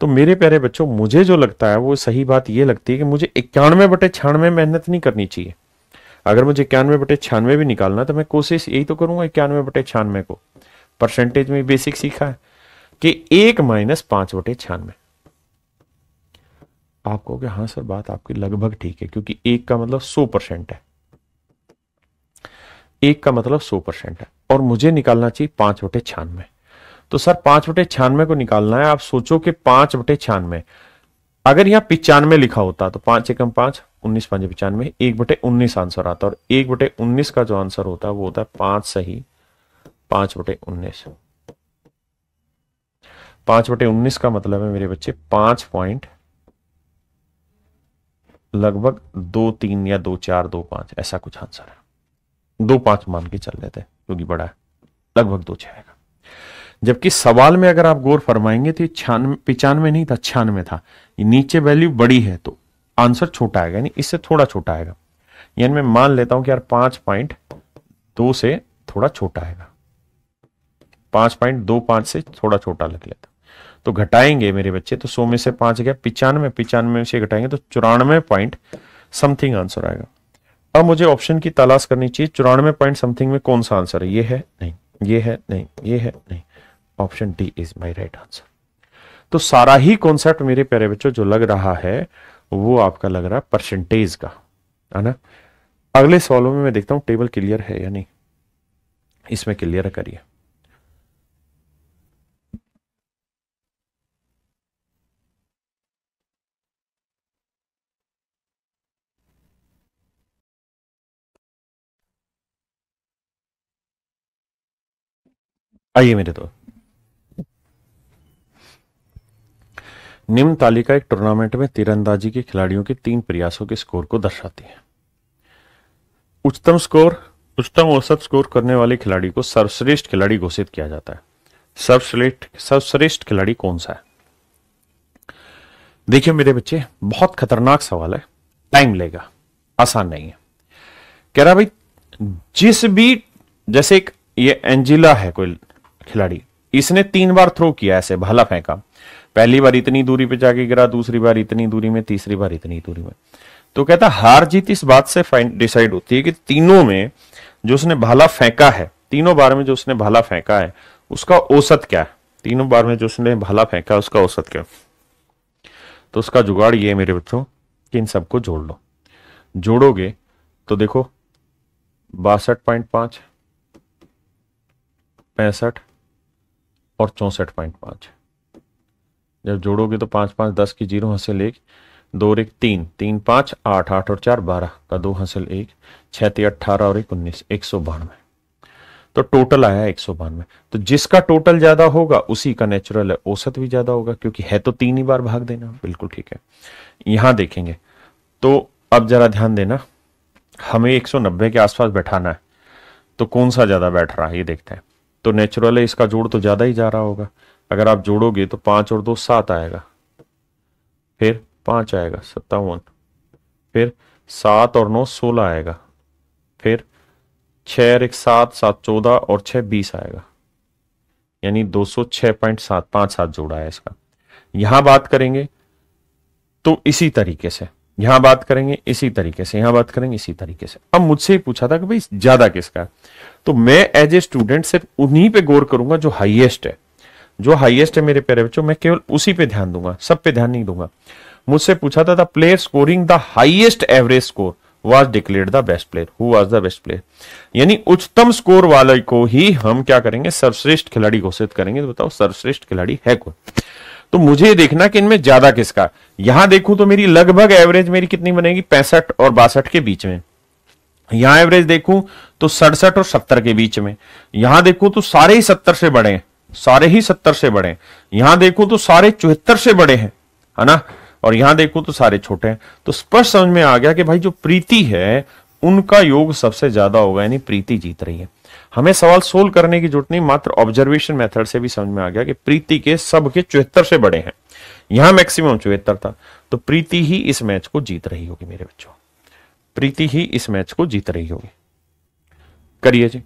तो मेरे प्यारे बच्चों मुझे जो लगता है वो सही बात ये लगती है कि मुझे 91/96 मेहनत नहीं करनी चाहिए। अगर मुझे 91/96 भी निकालना तो मैं कोशिश यही तो करूंगा 91/96 को। परसेंटेज में बेसिक सीखा है कि 1 - 5/96। आप कहोगे हाँ सर बात आपकी लगभग ठीक है, क्योंकि 1 का मतलब 100% है, 1 का मतलब 100% है और मुझे निकालना चाहिए 5/96। तो सर 5/96 को निकालना है, आप सोचो कि 5/96 अगर यहां 95 लिखा होता तो 5 एकम 5 19 5 95 1/19 आंसर आता, और 1/19 का जो आंसर होता है वो होता है 5 सही 5/19। 5/19 का मतलब है मेरे बच्चे 5 पॉइंट लगभग 2 3 या 2 4 2 5 ऐसा कुछ आंसर है। 2 5 मान के चल लेते हैं क्योंकि बड़ा है, लगभग 2 6 आएगा। जबकि सवाल में अगर आप गौर फरमाएंगे तो 95 नहीं था, 96 था। नीचे वैल्यू बड़ी है तो आंसर छोटा आएगा, यानी इससे थोड़ा छोटा आएगा। यानी मैं मान लेता हूं कि यार 5.2 से थोड़ा छोटा आएगा, 5.25 से थोड़ा छोटा लग लेता। तो घटाएंगे मेरे बच्चे तो 100 में से 5 गया 95, 95 में से घटाएंगे तो 94 पॉइंट समथिंग आंसर आएगा। अब मुझे ऑप्शन की तलाश करनी चाहिए 94 पॉइंट समथिंग में कौन सा आंसर है। ये है नहीं, ये है नहीं, ये है नहीं, option D is my right answer. तो सारा ही कॉन्सेप्ट मेरे प्यारे बच्चों जो लग रहा है वो आपका लग रहा है परसेंटेज का, है ना। अगले सवालों में मैं देखता हूं टेबल क्लियर है या नहीं, इसमें क्लियर करिए। आइए मेरे दोस्त, निम्न तालिका एक टूर्नामेंट में तीरंदाजी के खिलाड़ियों के 3 प्रयासों के स्कोर को दर्शाती है। उच्चतम औसत स्कोर करने वाले खिलाड़ी को सर्वश्रेष्ठ खिलाड़ी घोषित किया जाता है। सर्वश्रेष्ठ खिलाड़ी कौन सा है? देखिए मेरे बच्चे बहुत खतरनाक सवाल है, टाइम लेगा, आसान नहीं है। कह रहा भाई जिस भी, जैसे एक ये एंजिला है कोई खिलाड़ी, इसने 3 बार थ्रो किया, ऐसे भाला फेंका, पहली बार इतनी दूरी पे जाके गिरा, दूसरी बार इतनी दूरी में, तीसरी बार इतनी दूरी में। तो कहता हार जीत इस बात से डिसाइड होती है कि तीनों में जो उसने भाला फेंका है, तीनों बार में जो उसने भाला फेंका है उसका औसत क्या है, तीनों बार में जो उसने भाला फेंका है उसका औसत क्या है। तो उसका जुगाड़ ये मेरे बच्चों, कि इन सबको जोड़ लो। जोड़ोगे तो देखो 62.5, 65 और 64.5। जब जोड़ोगे तो 5 5 10 की 0 हासिल 1, 2 और 1 3, 3 5 8, 8 और 4 12 का 2 हासिल 1, 6 3 18 और 1 19, 192। तो टोटल आया 192। तो जिसका टोटल ज्यादा होगा उसी का नेचुरल औसत भी ज्यादा होगा, क्योंकि है तो 3 ही बार भाग देना। बिल्कुल ठीक है। यहां देखेंगे तो अब जरा ध्यान देना, हमें 190 के आसपास बैठाना है, तो कौन सा ज्यादा बैठ रहा है ये देखते हैं। तो नेचुरल है, इसका जोड़ तो ज्यादा ही जा रहा होगा। अगर आप जोड़ोगे तो 5 और 2 7 आएगा, फिर 5 आएगा 57, फिर 7 और 9 16 आएगा, फिर 6 और 1 7, 7 14 और 6 20 आएगा, यानी 206.757 जोड़ा है इसका। यहां बात करेंगे तो इसी तरीके से, यहां बात करेंगे इसी तरीके से, यहां बात करेंगे इसी तरीके से। अब मुझसे ही पूछा था कि भाई ज्यादा किसका है, तो मैं एज ए स्टूडेंट सिर्फ उन्हीं पे गौर करूंगा जो हाईएस्ट है। जो हाईएस्ट है मेरे प्यारे बच्चों, मैं केवल उसी पे ध्यान दूंगा, सब पे ध्यान नहीं दूंगा। मुझसे पूछा था the player scoring the highest average score was declared the best player. Who was the best player, यानी उच्चतम स्कोर वाले को ही हम क्या करेंगे, सर्वश्रेष्ठ खिलाड़ी घोषित करेंगे। तो बताओ सर्वश्रेष्ठ खिलाड़ी है कौन। तो मुझे देखना कि इनमें ज्यादा किसका। यहां देखूं तो मेरी लगभग एवरेज मेरी कितनी बनेगी, 65 और 62 के बीच में। यहां एवरेज देखूं तो 67 और 70 के बीच में। यहां देखूं तो सारे ही 70 से बड़े हैं, सारे ही 70 से बड़े हैं। यहां देखूं तो सारे 74 से बड़े हैं, है ना। और यहां देखूं तो सारे छोटे हैं। तो स्पष्ट समझ में आ गया कि भाई जो प्रीति है उनका योग सबसे ज्यादा होगा, यानी प्रीति जीत रही है। हमें सवाल सोल्व करने की जरूरत नहीं, मात्र ऑब्जर्वेशन मेथड से भी समझ में आ गया कि प्रीति के सब के 74 से बड़े हैं। यहां मैक्सिमम 74 था, तो प्रीति ही इस मैच को जीत रही होगी मेरे बच्चों, प्रीति ही इस मैच को जीत रही होगी। करिए जी।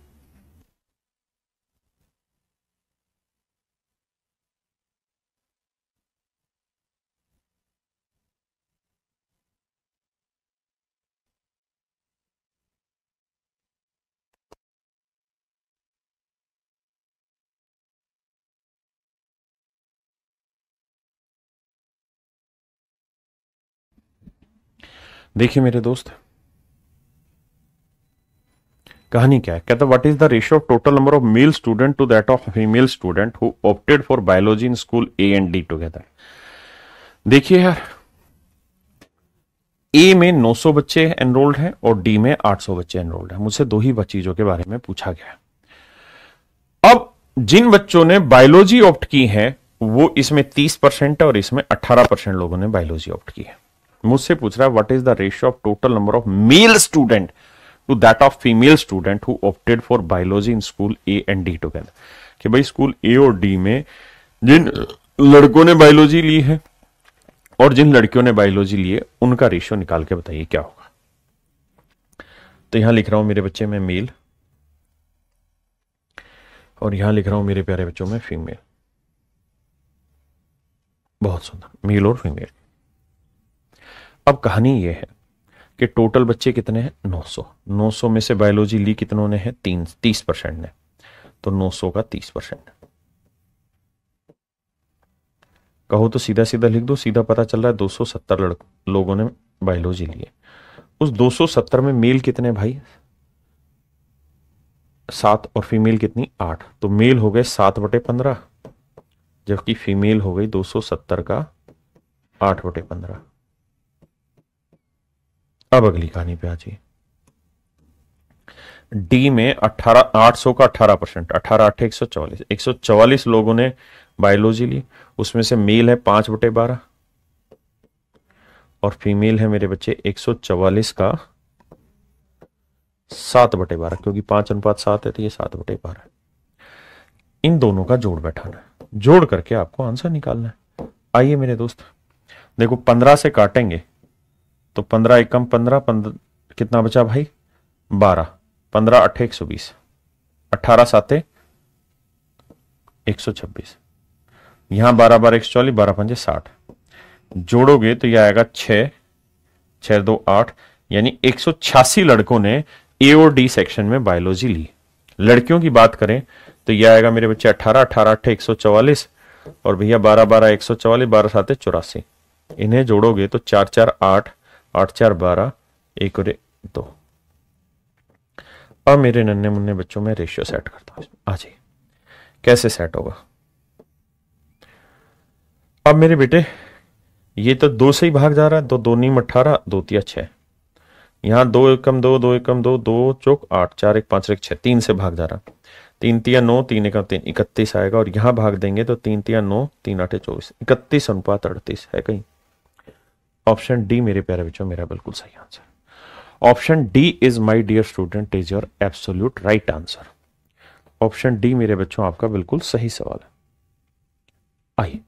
देखिए मेरे दोस्त, कहानी क्या है। कहता what is the ratio of total number of male student to that of female student who opted for biology in school A and D together. देखिए यार, ए में 900 बच्चे एनरोल्ड हैं और डी में 800 बच्चे एनरोल्ड हैं। मुझसे दो ही चीजों के बारे में पूछा गया है। अब जिन बच्चों ने बायोलॉजी ऑप्ट की है वो इसमें 30% है और इसमें 18% लोगों ने बायोलॉजी ऑप्ट की है। मुझसे पूछ रहा है what is the ratio of total number of male student to that of female student who opted for biology in school A and D together. कि भाई स्कूल ए और डी में जिन लड़कों ने बायोलॉजी ली है और जिन लड़कियों ने बायोलॉजी ली है उनका रेशियो निकाल के बताइए क्या होगा। तो यहां लिख रहा हूं मेरे बच्चे में मेल और यहां लिख रहा हूं मेरे प्यारे बच्चों में फीमेल। बहुत सुंदर, मेल और फीमेल। अब कहानी यह है कि टोटल बच्चे कितने हैं, 900। 900 में से बायोलॉजी ली कितनों ने है, 30% ने। तो 900 का 30%। कहो तो सीधा सीधा लिख दो, सीधा पता चल रहा है 270 लोगों ने बायोलॉजी ली है। उस 270 में मेल कितने भाई, 7 और फीमेल कितनी, 8। तो मेल हो गए 7/15 जबकि फीमेल हो गई 270 का 8/15। अब अगली कहानी पे आ जाइए। डी में 800 का 18%, 18 8 144। 144 लोगों ने बायोलॉजी ली, उसमें से मेल है 5/12 और फीमेल है मेरे बच्चे 144 का 7/12, क्योंकि 5:7 है तो ये 7/12। इन दोनों का जोड़ बैठाना है, जोड़ करके आपको आंसर निकालना है। आइए मेरे दोस्त, देखो 15 से काटेंगे तो 15 एकम 15, कितना बचा भाई, 12। 15 8 120, 18 7 126। यहां 12 12 144, 12 5 60। जोड़ोगे तो यह आएगा 6 6 2 8, यानी 186 लड़कों ने ए और डी सेक्शन में बायोलॉजी ली। लड़कियों की बात करें तो यह आएगा मेरे बच्चे 18 18 8 144 और भैया 12 12 144, 12 7 84। इन्हें जोड़ोगे तो 4 4 8 8 4 12, 1 और 1 2। अब मेरे नन्हे मुन्ने बच्चों में रेशियो सेट करता हूं। आ जाइए, कैसे सेट होगा। अब मेरे बेटे ये तो 2 से ही भाग जा रहा है, 2 2 नीम 18, 2 तिया 6। यहाँ 2 एकम 2, 2 एकम 2, 2 चौक 8, 4 1 5 1 6, 3 से भाग जा रहा। 3 तिया 9, 3 एकम 3, 31 आएगा। और यहां भाग देंगे तो 3 तिया 9, 3 8 24, 31 अनुपात 38 है कहीं। ऑप्शन डी मेरे प्यारे बच्चों मेरा बिल्कुल सही answer. Option D is my dear student is your absolute right answer. Option D मेरे बच्चों आपका बिल्कुल सही सवाल है। आइए,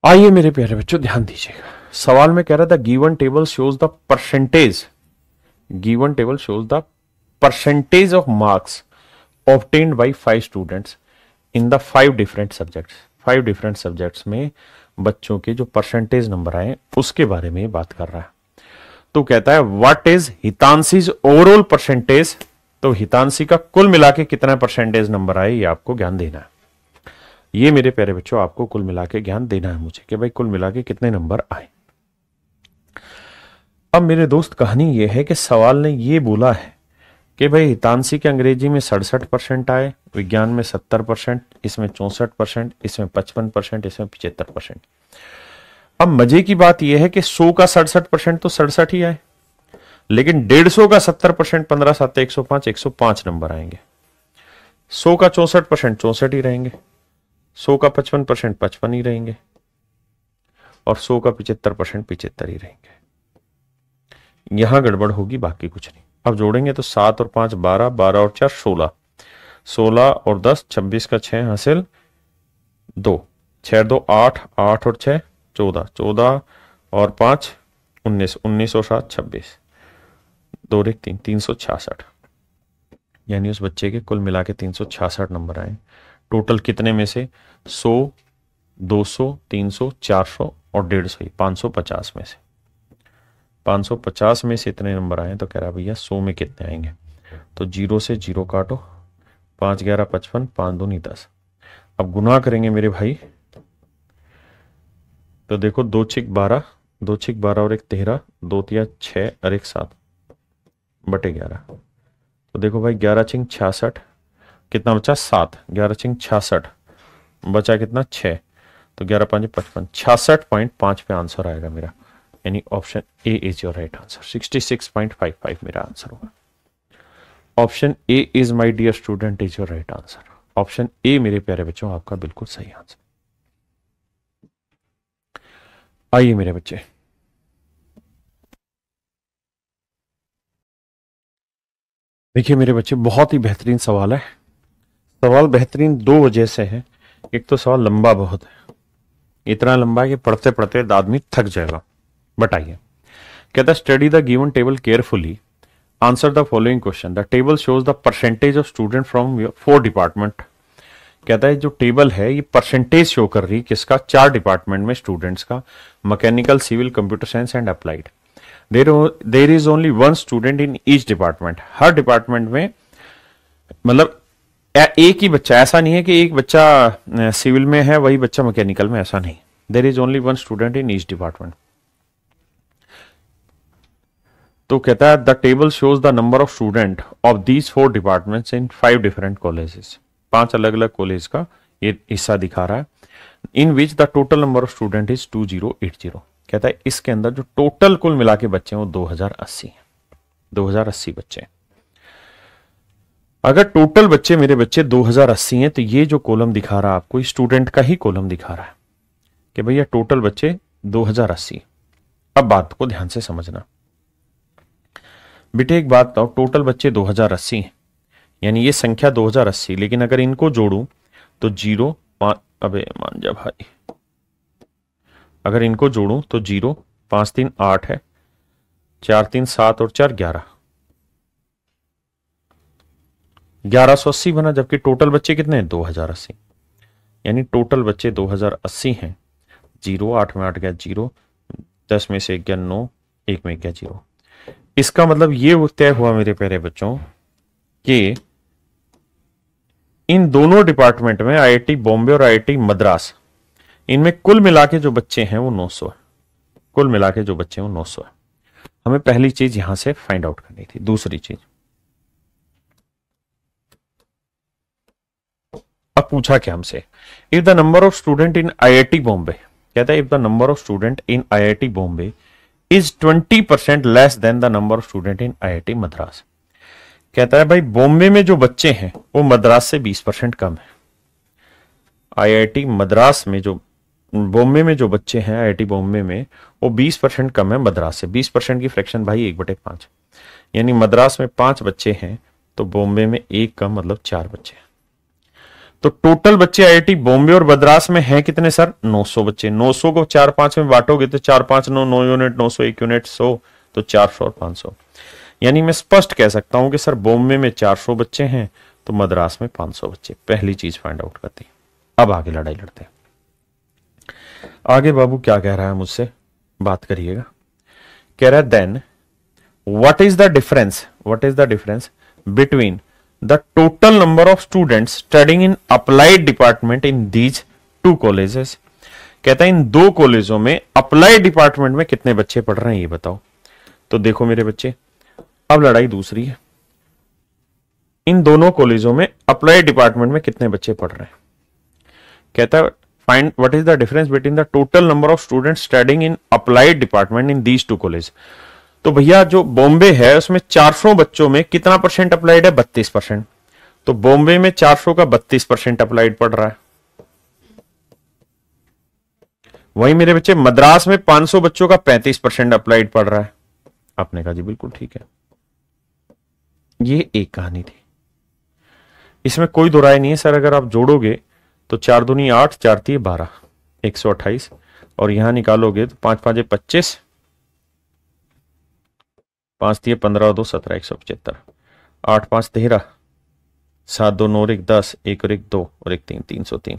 आइए मेरे प्यारे बच्चों ध्यान दीजिएगा। सवाल में कह रहा था given table shows the percentage, given table shows the percentage of marks obtained by 5 students in the 5 different subjects. 5 different subjects में बच्चों के जो परसेंटेज नंबर आए उसके बारे में बात कर रहा है। तो कहता है व्हाट इज हितांशीज ओवरऑल परसेंटेज। तो हितांशी का कुल मिला के कितना परसेंटेज नंबर आए ये आपको ज्ञान देना है। ये मेरे प्यारे बच्चों आपको कुल मिला के ज्ञान देना है मुझे कि भाई कुल मिला के कितने नंबर आए। अब मेरे दोस्त कहानी ये है कि सवाल ने ये बोला है कि भाई हितांशी के अंग्रेजी में 67% आए, विज्ञान में 70%, इसमें 64%, इसमें 55%, इसमें 75%। अब मजे की बात यह है कि 100 का 67% तो 67 ही आए, लेकिन 150 का 70%, 15 7 105, 105 नंबर आएंगे। 100 का 64% 64 ही रहेंगे, 100 का 55% 55 ही रहेंगे, और 100 का 75% 75 ही रहेंगे। यहां गड़बड़ होगी, बाकी कुछ नहीं। अब जोड़ेंगे तो 7 और 5 12, 12 और 4 16, 16 और 10 26 का 6 हासिल 2, 6 2 8, 8 और 6 14, 14 और 5 19, 19 और 7 26, 2 1 3, 366। यानी उस बच्चे के कुल मिला के 366 नंबर आए। टोटल कितने में से 100, 200, 300, 400 और 150, 550 में से। 550 में से इतने नंबर आए तो कह रहा भैया 100 में कितने आएंगे। तो 0 से 0 काटो, 5 11 55, 5 2 10। अब गुना करेंगे मेरे भाई, तो देखो 2 6 12, 2 6 12 और 1 13, 2 3 6 और 1 7 बटे 11। तो देखो भाई 11 6 66, कितना बचा 7, 11 6 66, बचा कितना 6, तो 11 5 55, 66.5 पे आंसर आएगा मेरा। यानी option A is your right answer. 66.55 मेरा आंसर होगा। Option A is my dear student is your right answer. Option A मेरे प्यारे बच्चों आपका बिल्कुल सही आंसर। आइए मेरे बच्चे, देखिए मेरे बच्चे बहुत ही बेहतरीन सवाल है। सवाल बेहतरीन 2 वजह से है। एक तो सवाल लंबा बहुत है, इतना लंबा है कि पढ़ते पढ़ते आदमी थक जाएगा। बताइए, कहता study the given table carefully, answer the following question. The table shows the percentage of student from 4 department. कहता है जो टेबल है ये परसेंटेज शो कर रही किसका, 4 डिपार्टमेंट में स्टूडेंट्स का, mechanical, civil, computer science and applied. There is only 1 student in each department. हर डिपार्टमेंट में मतलब एक ही बच्चा, ऐसा नहीं है कि एक बच्चा सिविल में है वही बच्चा मैकेनिकल में, ऐसा नहीं। देर is only 1 student in each department. तो कहता है the table shows the number of student of these 4 departments in 5 different colleges. 5 अलग अलग कॉलेज का ये हिस्सा दिखा रहा है। In which the total number of student is 2080। कहता है इसके अंदर जो टोटल कुल मिला के बच्चे हैं वो 2080 हैं। 2080 बच्चे। अगर टोटल बच्चे मेरे बच्चे 2080 हैं तो ये जो कॉलम दिखा रहा है आपको स्टूडेंट का ही कॉलम दिखा रहा है कि भैया टोटल बच्चे 2080। अब बात को ध्यान से समझना बेटे, एक बात बताओ, टोटल बच्चे 2080 हैं यानी ये संख्या 2080, लेकिन अगर इनको जोड़ूं तो 0 5, अबे मान जा भाई, अगर इनको जोड़ूं तो 0 5 3 8 है, 4 3 7 और 4 11, 1180 बना। जबकि टोटल बच्चे कितने हैं 2080, यानी टोटल बच्चे 2080 हैं। 0, 8 में 8 गया 0, 10 में से 1 गया 9, 1 में 1 गया 0। इसका मतलब ये तय हुआ मेरे प्यारे बच्चों कि इन दोनों डिपार्टमेंट में, आईआईटी बॉम्बे और आईआईटी मद्रास, इनमें कुल मिला के जो बच्चे हैं वो 900 है। कुल मिला के जो बच्चे हैं वो 900 है। हमें पहली चीज यहां से फाइंड आउट करनी थी। दूसरी चीज, अब पूछा क्या हमसे, if the number of student in IIT Bombay, कहता है if the number of student in IIT Bombay is 20% less than the number of student in IIT Madras. कहता है भाई बॉम्बे में जो बच्चे हैं वो मद्रास से 20% कम है। आईआईटी मद्रास में जो, बॉम्बे में जो बच्चे हैं आईआईटी बॉम्बे में, वो 20% कम है मद्रास से। 20% की फ्रैक्शन भाई 1/5, यानी मद्रास में 5 बच्चे हैं तो बॉम्बे में 1 कम, मतलब 4 बच्चे हैं। तो टोटल बच्चे आईआईटी बॉम्बे और मद्रास में हैं कितने सर? 900 बच्चे। 900 को 4-5 में बांटोगे तो 4 5 9, 9 यूनिट, 900 1 यूनिट 100, तो 400 और 500। यानी मैं स्पष्ट कह सकता हूं कि सर बॉम्बे में 400 बच्चे हैं तो मद्रास में 500 बच्चे। पहली चीज फाइंड आउट करती। अब आगे लड़ाई लड़ते हैं। आगे बाबू क्या कह रहा है मुझसे, बात करिएगा। कह रहा है then what is the difference between the total number of students studying in applied department in these 2 colleges. कहता है इन 2 कॉलेजों में अप्लाइड डिपार्टमेंट में कितने बच्चे पढ़ रहे हैं ये बताओ। तो देखो मेरे बच्चे, अब लड़ाई दूसरी है। इन दोनों कॉलेजों में अप्लाइड डिपार्टमेंट में कितने बच्चे पढ़ रहे हैं। कहता है find what is the difference between the total number of students studying in applied department in these 2 college. तो भैया जो बॉम्बे है उसमें 400 बच्चों में कितना परसेंट अप्लाइड है? 32%। तो बॉम्बे में 400 का 32% अप्लाइड पढ़ रहा है। वहीं मेरे बच्चे मद्रास में 500 बच्चों का 35% अप्लाइड पढ़ रहा है। आपने कहा जी बिल्कुल ठीक है। ये एक कहानी थी, इसमें कोई दो राय नहीं है सर। अगर आप जोड़ोगे तो 4 दूनी 8, 4 तीय 12, 128, और यहां निकालोगे तो 5 5 25, 5 तीय 15 2 17, 175, 8 5 13, 7 2 9 और 1 10, 1 और 1 2 और 1 3, 303।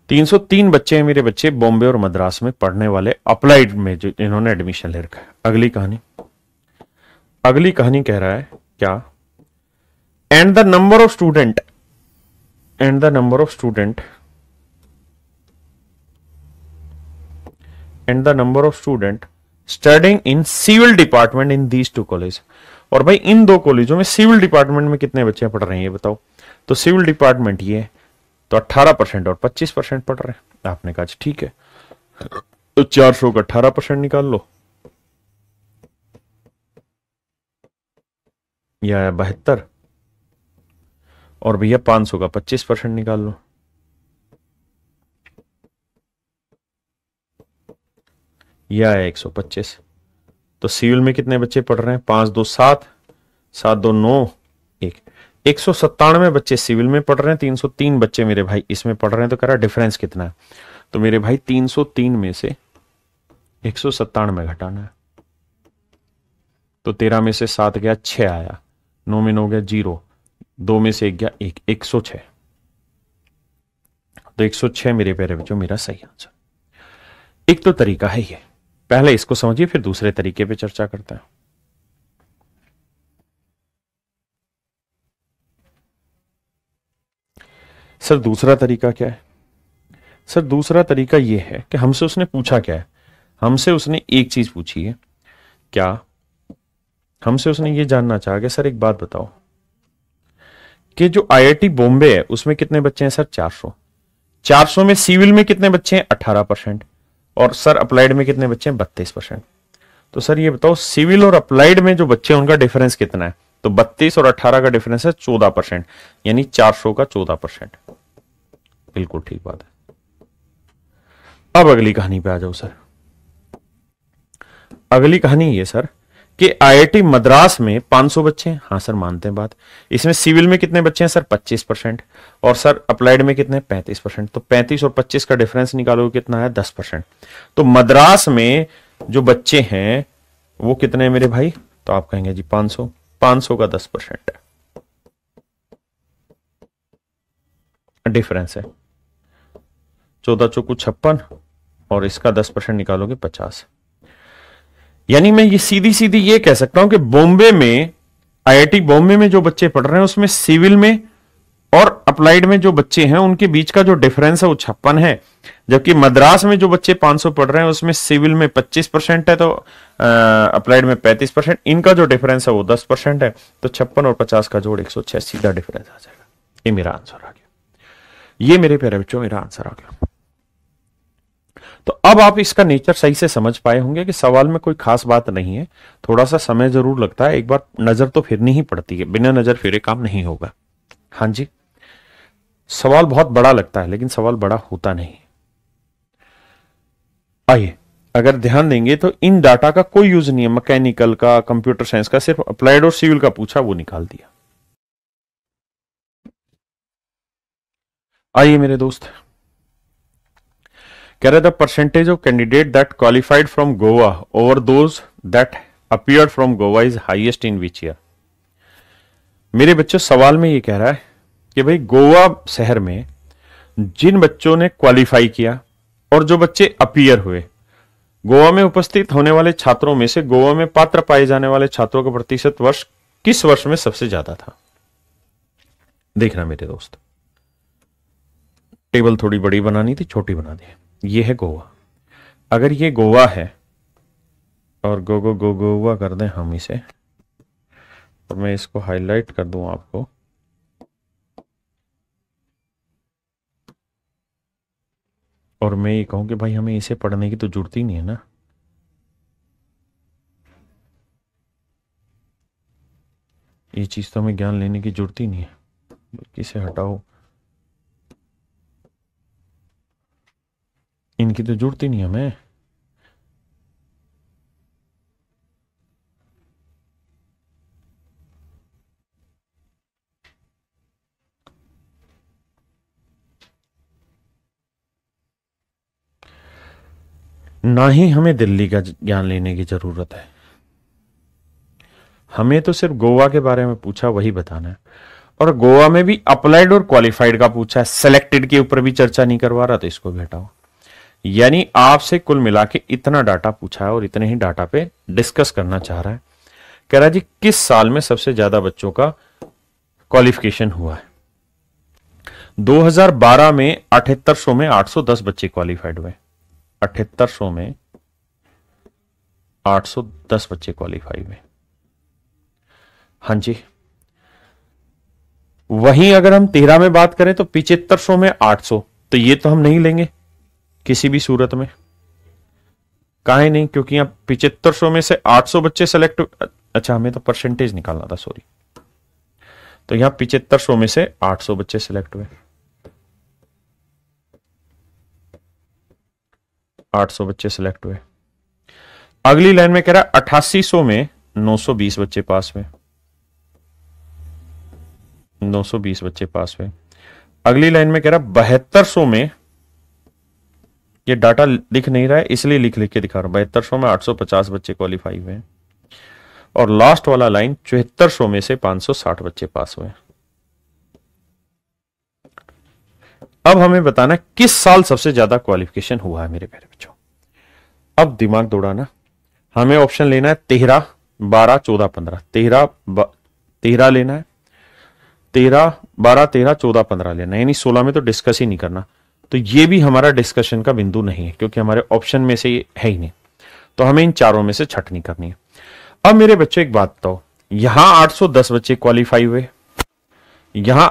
303 बच्चे हैं मेरे बच्चे बॉम्बे और मद्रास में पढ़ने वाले अप्लाइड में जो इन्होंने एडमिशन ले रखा है। अगली कहानी कह रहा है क्या, and the number of student studying in civil department in these 2 college. और भाई इन 2 कॉलेजों में सिविल डिपार्टमेंट में कितने बच्चे पढ़ रहे हैं ये बताओ। तो सिविल डिपार्टमेंट ये है तो 18% और 25% पढ़ रहे हैं। आपने कहा ठीक है, तो 400 का 18% निकाल लो, यह आया 72, और भैया 500 का 25% निकाल लो, यह आया 125। तो सिविल में कितने बच्चे पढ़ रहे हैं? 5 2 7, 7 2 9, 1, 197 बच्चे सिविल में पढ़ रहे हैं, 303 बच्चे मेरे भाई इसमें पढ़ रहे हैं। तो कह रहा डिफरेंस कितना है? तो मेरे भाई 303 में से 197 घटाना है। तो 13 में से 7 गया 6 आया, 9 में 9 गया 0, 2 में से 1 गया 1, 106। तो 106 मेरे प्यारे बच्चों मेरा सही आंसर। एक तो तरीका है ये, पहले इसको समझिए फिर दूसरे तरीके पे चर्चा करते हैं। सर दूसरा तरीका क्या है? सर दूसरा तरीका यह है कि हमसे उसने पूछा क्या है, हमसे उसने एक चीज पूछी है। क्या? हमसे उसने ये जानना चाहा कि सर एक बात बताओ कि जो आईआईटी बॉम्बे है उसमें कितने बच्चे हैं? सर 400। 400 में सिविल में कितने बच्चे हैं? 18%। और सर अप्लाइड में कितने बच्चे हैं? 32%। तो सर ये बताओ सिविल और अप्लाइड में जो बच्चे हैं उनका डिफरेंस कितना है? तो 32 और 18 का डिफरेंस है 14%, यानी 400 का 14%। बिल्कुल ठीक बात है। अब अगली कहानी पे आ जाओ सर। अगली कहानी ये सर कि आईआईटी मद्रास में 500 बच्चे हैं। हाँ सर मानते हैं बात। इसमें सिविल में कितने बच्चे हैं? सर 25%। और सर अप्लाइड में कितने? 35%। तो 35 और 25 का डिफरेंस निकालो कितना है? 10%। तो मद्रास में जो बच्चे हैं वो कितने हैं मेरे भाई? तो आप कहेंगे जी 500। 500 का 10% डिफरेंस है। 14 चौकू 56, और इसका 10% निकालोगे 50। यानी मैं ये सीधी सीधी ये कह सकता हूं कि बॉम्बे में, आईआईटी बॉम्बे में जो बच्चे पढ़ रहे हैं उसमें सिविल में और अप्लाइड में जो बच्चे हैं उनके बीच का जो डिफरेंस है वो 56 है, जबकि मद्रास में जो बच्चे 500 पढ़ रहे हैं उसमें सिविल में 25% है तो अप्लाइड में 35%, इनका जो डिफरेंस है वो 10% है, तो 56 और 50 का जोड़ 106 सीधा डिफरेंस आ जाएगा। ये मेरा आंसर आ गया। ये मेरे प्यारे बच्चों मेरा आंसर आ गया। तो अब आप इसका नेचर सही से समझ पाए होंगे कि सवाल में कोई खास बात नहीं है, थोड़ा सा समय जरूर लगता है, एक बार नजर तो फिरनी ही पड़ती है, बिना नजर फिरे काम नहीं होगा। हाँ जी, सवाल बहुत बड़ा लगता है लेकिन सवाल बड़ा होता नहीं। आइए, अगर ध्यान देंगे तो इन डाटा का कोई यूज नहीं है, मैकेनिकल का, कंप्यूटर साइंस का, सिर्फ अप्लाइड और सिविल का पूछा, वो निकाल दिया। आइए मेरे दोस्त, कह रहे the percentage of candidate that qualified from Goa over those that appeared from Goa is highest in which year. मेरे बच्चों, सवाल में ये कह रहा है कि भाई गोवा शहर में जिन बच्चों ने क्वालिफाई किया और जो बच्चे अपीयर हुए, गोवा में उपस्थित होने वाले छात्रों में से गोवा में पात्र पाए जाने वाले छात्रों का प्रतिशत वर्ष किस वर्ष में सबसे ज्यादा था। देखना मेरे दोस्त, टेबल थोड़ी बड़ी बनानी थी, छोटी बना दी। ये है गोवा। अगर ये गोवा है और गोवा कर दें हम इसे, और मैं इसको हाईलाइट कर दूं आपको, और मैं ये कहूं कि भाई हमें इसे पढ़ने की तो जरूरत ही नहीं है ना, ये चीज तो हमें ज्ञान लेने की जरूरत ही नहीं है, बल्कि इसे हटाओ, इनकी तो जरूरत ही नहीं है हमें। ना ही हमें दिल्ली का ज्ञान लेने की जरूरत है, हमें तो सिर्फ गोवा के बारे में पूछा वही बताना है, और गोवा में भी अप्लाइड और क्वालिफाइड का पूछा है, सेलेक्टेड के ऊपर भी चर्चा नहीं करवा रहा, तो इसको भी हटाओ। यानी आपसे कुल मिला के इतना डाटा पूछा है और इतने ही डाटा पे डिस्कस करना चाह रहा है। कह रहा है जी किस साल में सबसे ज्यादा बच्चों का क्वालिफिकेशन हुआ है। 2012 में 7800 में 810 बच्चे क्वालिफाइड हुए, 7800 में 810 बच्चे क्वालिफाई हुए। हाँ जी, वहीं अगर हम 13 में बात करें तो 7500 में 800, तो ये तो हम नहीं लेंगे किसी भी सूरत में, काहे नहीं, क्योंकि यहां 7500 में से 800 बच्चे सेलेक्ट, अच्छा हमें तो परसेंटेज निकालना था, सॉरी, तो यहां 7500 में से 800 बच्चे सेलेक्ट हुए, 800 बच्चे सेलेक्ट हुए। अगली लाइन में कह रहा है 8800 में 920 बच्चे पास हुए, 920 बच्चे पास हुए। अगली लाइन में कह रहा 7200 में, ये डाटा दिख नहीं रहा है इसलिए लिख लिख के दिखा रहा हूं, 7200 में 850 बच्चे क्वालिफाई हुए। और लास्ट वाला लाइन 7400 में से 560 बच्चे पास हुए। अब हमें बताना किस साल सबसे ज्यादा क्वालिफिकेशन हुआ है मेरे प्यारे बच्चों। अब दिमाग दौड़ाना, हमें ऑप्शन लेना है 13, 12, 14, 15, 13 लेना है, 13, 12, 13, 14, 15 लेना है, यानी 16 में तो डिस्कस ही नहीं करना, तो ये भी हमारा डिस्कशन का बिंदु नहीं है क्योंकि हमारे ऑप्शन में से ये है ही नहीं, तो हमें इन चारों में से छटनी करनी है। अब मेरे बच्चे एक बात बताओ, यहां 810 बच्चे क्वालिफाई हुए, यहां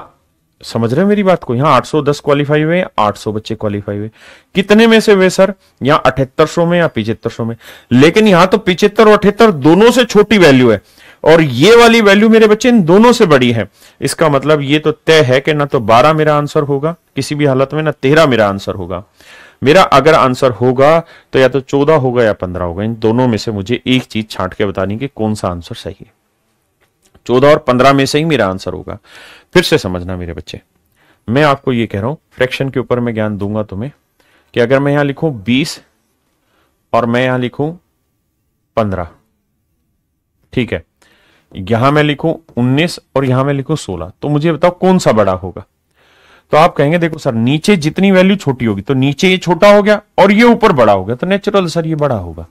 समझ रहे हैं मेरी बात को, यहां 810 क्वालिफाई हुए, 800 बच्चे क्वालिफाई हुए, कितने में से हुए सर, यहां 7800 में या 7500 में, लेकिन यहां तो 75 और 78 दोनों से छोटी वैल्यू है और ये वाली वैल्यू मेरे बच्चे इन दोनों से बड़ी है। इसका मतलब ये तो तय है कि ना तो 12 मेरा आंसर होगा किसी भी हालत में, ना 13 मेरा आंसर होगा। मेरा अगर आंसर होगा तो या तो 14 होगा या 15 होगा, इन दोनों में से मुझे एक चीज छांट के बतानी कि कौन सा आंसर सही है। 14 और 15 में से ही मेरा आंसर होगा। फिर से समझना मेरे बच्चे, मैं आपको ये कह रहा हूं, फ्रैक्शन के ऊपर मैं ज्ञान दूंगा तुम्हें कि अगर मैं यहां लिखूं 20 और मैं यहां लिखूं 15, ठीक है, यहां मैं लिखूं 19 और यहां मैं लिखूं 16, तो मुझे बताओ कौन सा बड़ा होगा। तो आप कहेंगे देखो सर नीचे जितनी वैल्यू छोटी होगी तो नीचे ये छोटा हो गया और ये ऊपर बड़ा हो गया, तो नेचुरल सर ये बड़ा होगा।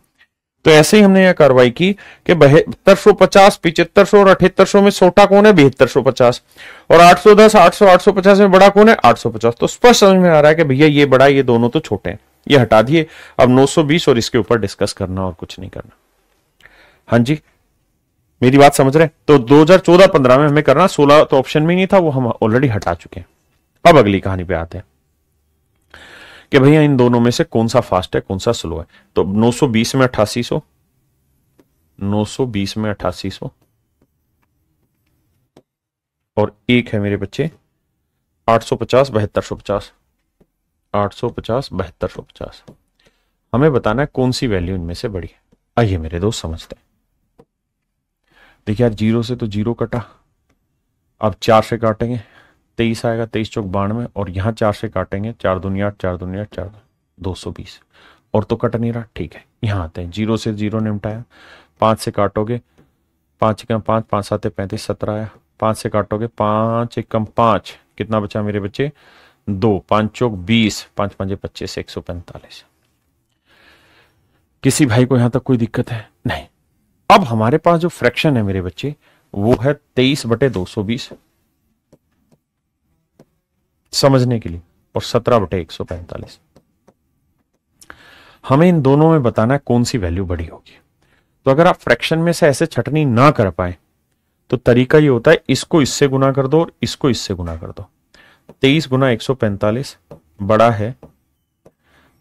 तो ऐसे ही हमने यह कार्रवाई की कि 7250, 7500 और 7800 में छोटा कौन है 7250, और 810, 800, 850 में बड़ा कौन है 850। तो स्पष्ट समझ में आ रहा है कि भैया ये बड़ा, ये दोनों तो छोटे हैं, ये हटा दिए। अब 920 और इसके ऊपर डिस्कस करना और कुछ नहीं करना। हाँ जी, मेरी बात समझ रहे हैं? तो 2014-15 में हमें करना, 16 तो ऑप्शन में नहीं था, वो हम ऑलरेडी हटा चुके हैं। अब अगली कहानी पे आते हैं कि भैया इन दोनों में से कौन सा फास्ट है कौन सा स्लो है। तो 920 में 8800, 920 में 8800, और एक है मेरे बच्चे 850 7250, 850 7250। हमें बताना है कौन सी वैल्यू इनमें से बड़ी है। आइए मेरे दोस्त समझते हैं। देखिए यार, 0 से तो 0 कटा, अब 4 से काटेंगे 23 आएगा, 23 चौक 92, और यहां 4 से काटेंगे 4 दूनी 8, 4 दूनी 8, 4 220, और तो कट नहीं रहा। ठीक है, यहां आते हैं, 0 से 0 निपटाया, 5 से काटोगे 5 एकम 5, 5 7 35, 17 आया, 5 से काटोगे 5 एकम 5, कितना बचा मेरे बच्चे 2, 5 चौक 20, 5 5 25, 145। किसी भाई को यहां तक कोई दिक्कत है? नहीं। अब हमारे पास जो फ्रैक्शन है मेरे बच्चे वो है 23/220 समझने के लिए, और 17/145। हमें इन दोनों में बताना है कौन सी वैल्यू बड़ी होगी। तो अगर आप फ्रैक्शन में से ऐसे छटनी ना कर पाए तो तरीका ये होता है, इसको इससे गुना कर दो और इसको इससे गुना कर दो। 23 गुना 145 बड़ा है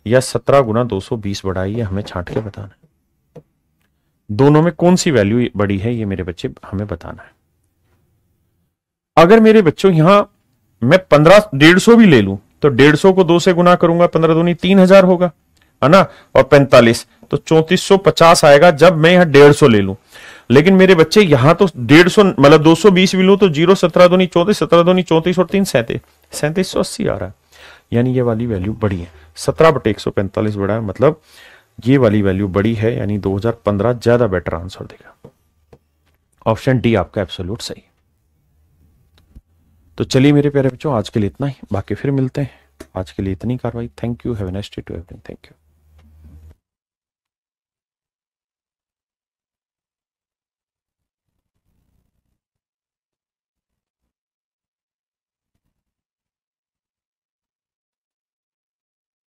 या 17 गुना 220 बड़ा है, ये हमें छांट के बताना है। दोनों में कौन सी वैल्यू बड़ी है ये मेरे बच्चे हमें बताना है। अगर मेरे बच्चों यहां मैं 150 भी ले लूं तो 150 को 2 से गुना करूंगा, 15 दूनी 3000 होगा, है ना, और 45 तो 3450 आएगा जब मैं यहां 150 ले लूं। लेकिन मेरे बच्चे यहां तो 150 मतलब 220 भी लूं तो 0 17 दूनी 34, 17 दूनी 34 और 3 37, 3780 आ रहा है। यानी ये वाली वैल्यू बड़ी है, 17/145 बड़ा है, मतलब ये वाली वैल्यू बड़ी है, यानी 2015 ज्यादा बेटर आंसर देगा। ऑप्शन डी आपका एब्सोल्यूट सही। तो चलिए मेरे प्यारे बच्चों, आज के लिए इतना ही, बाकी फिर मिलते हैं। आज के लिए इतनी कार्रवाई। Thank you, have a nice day to everyone. Thank you.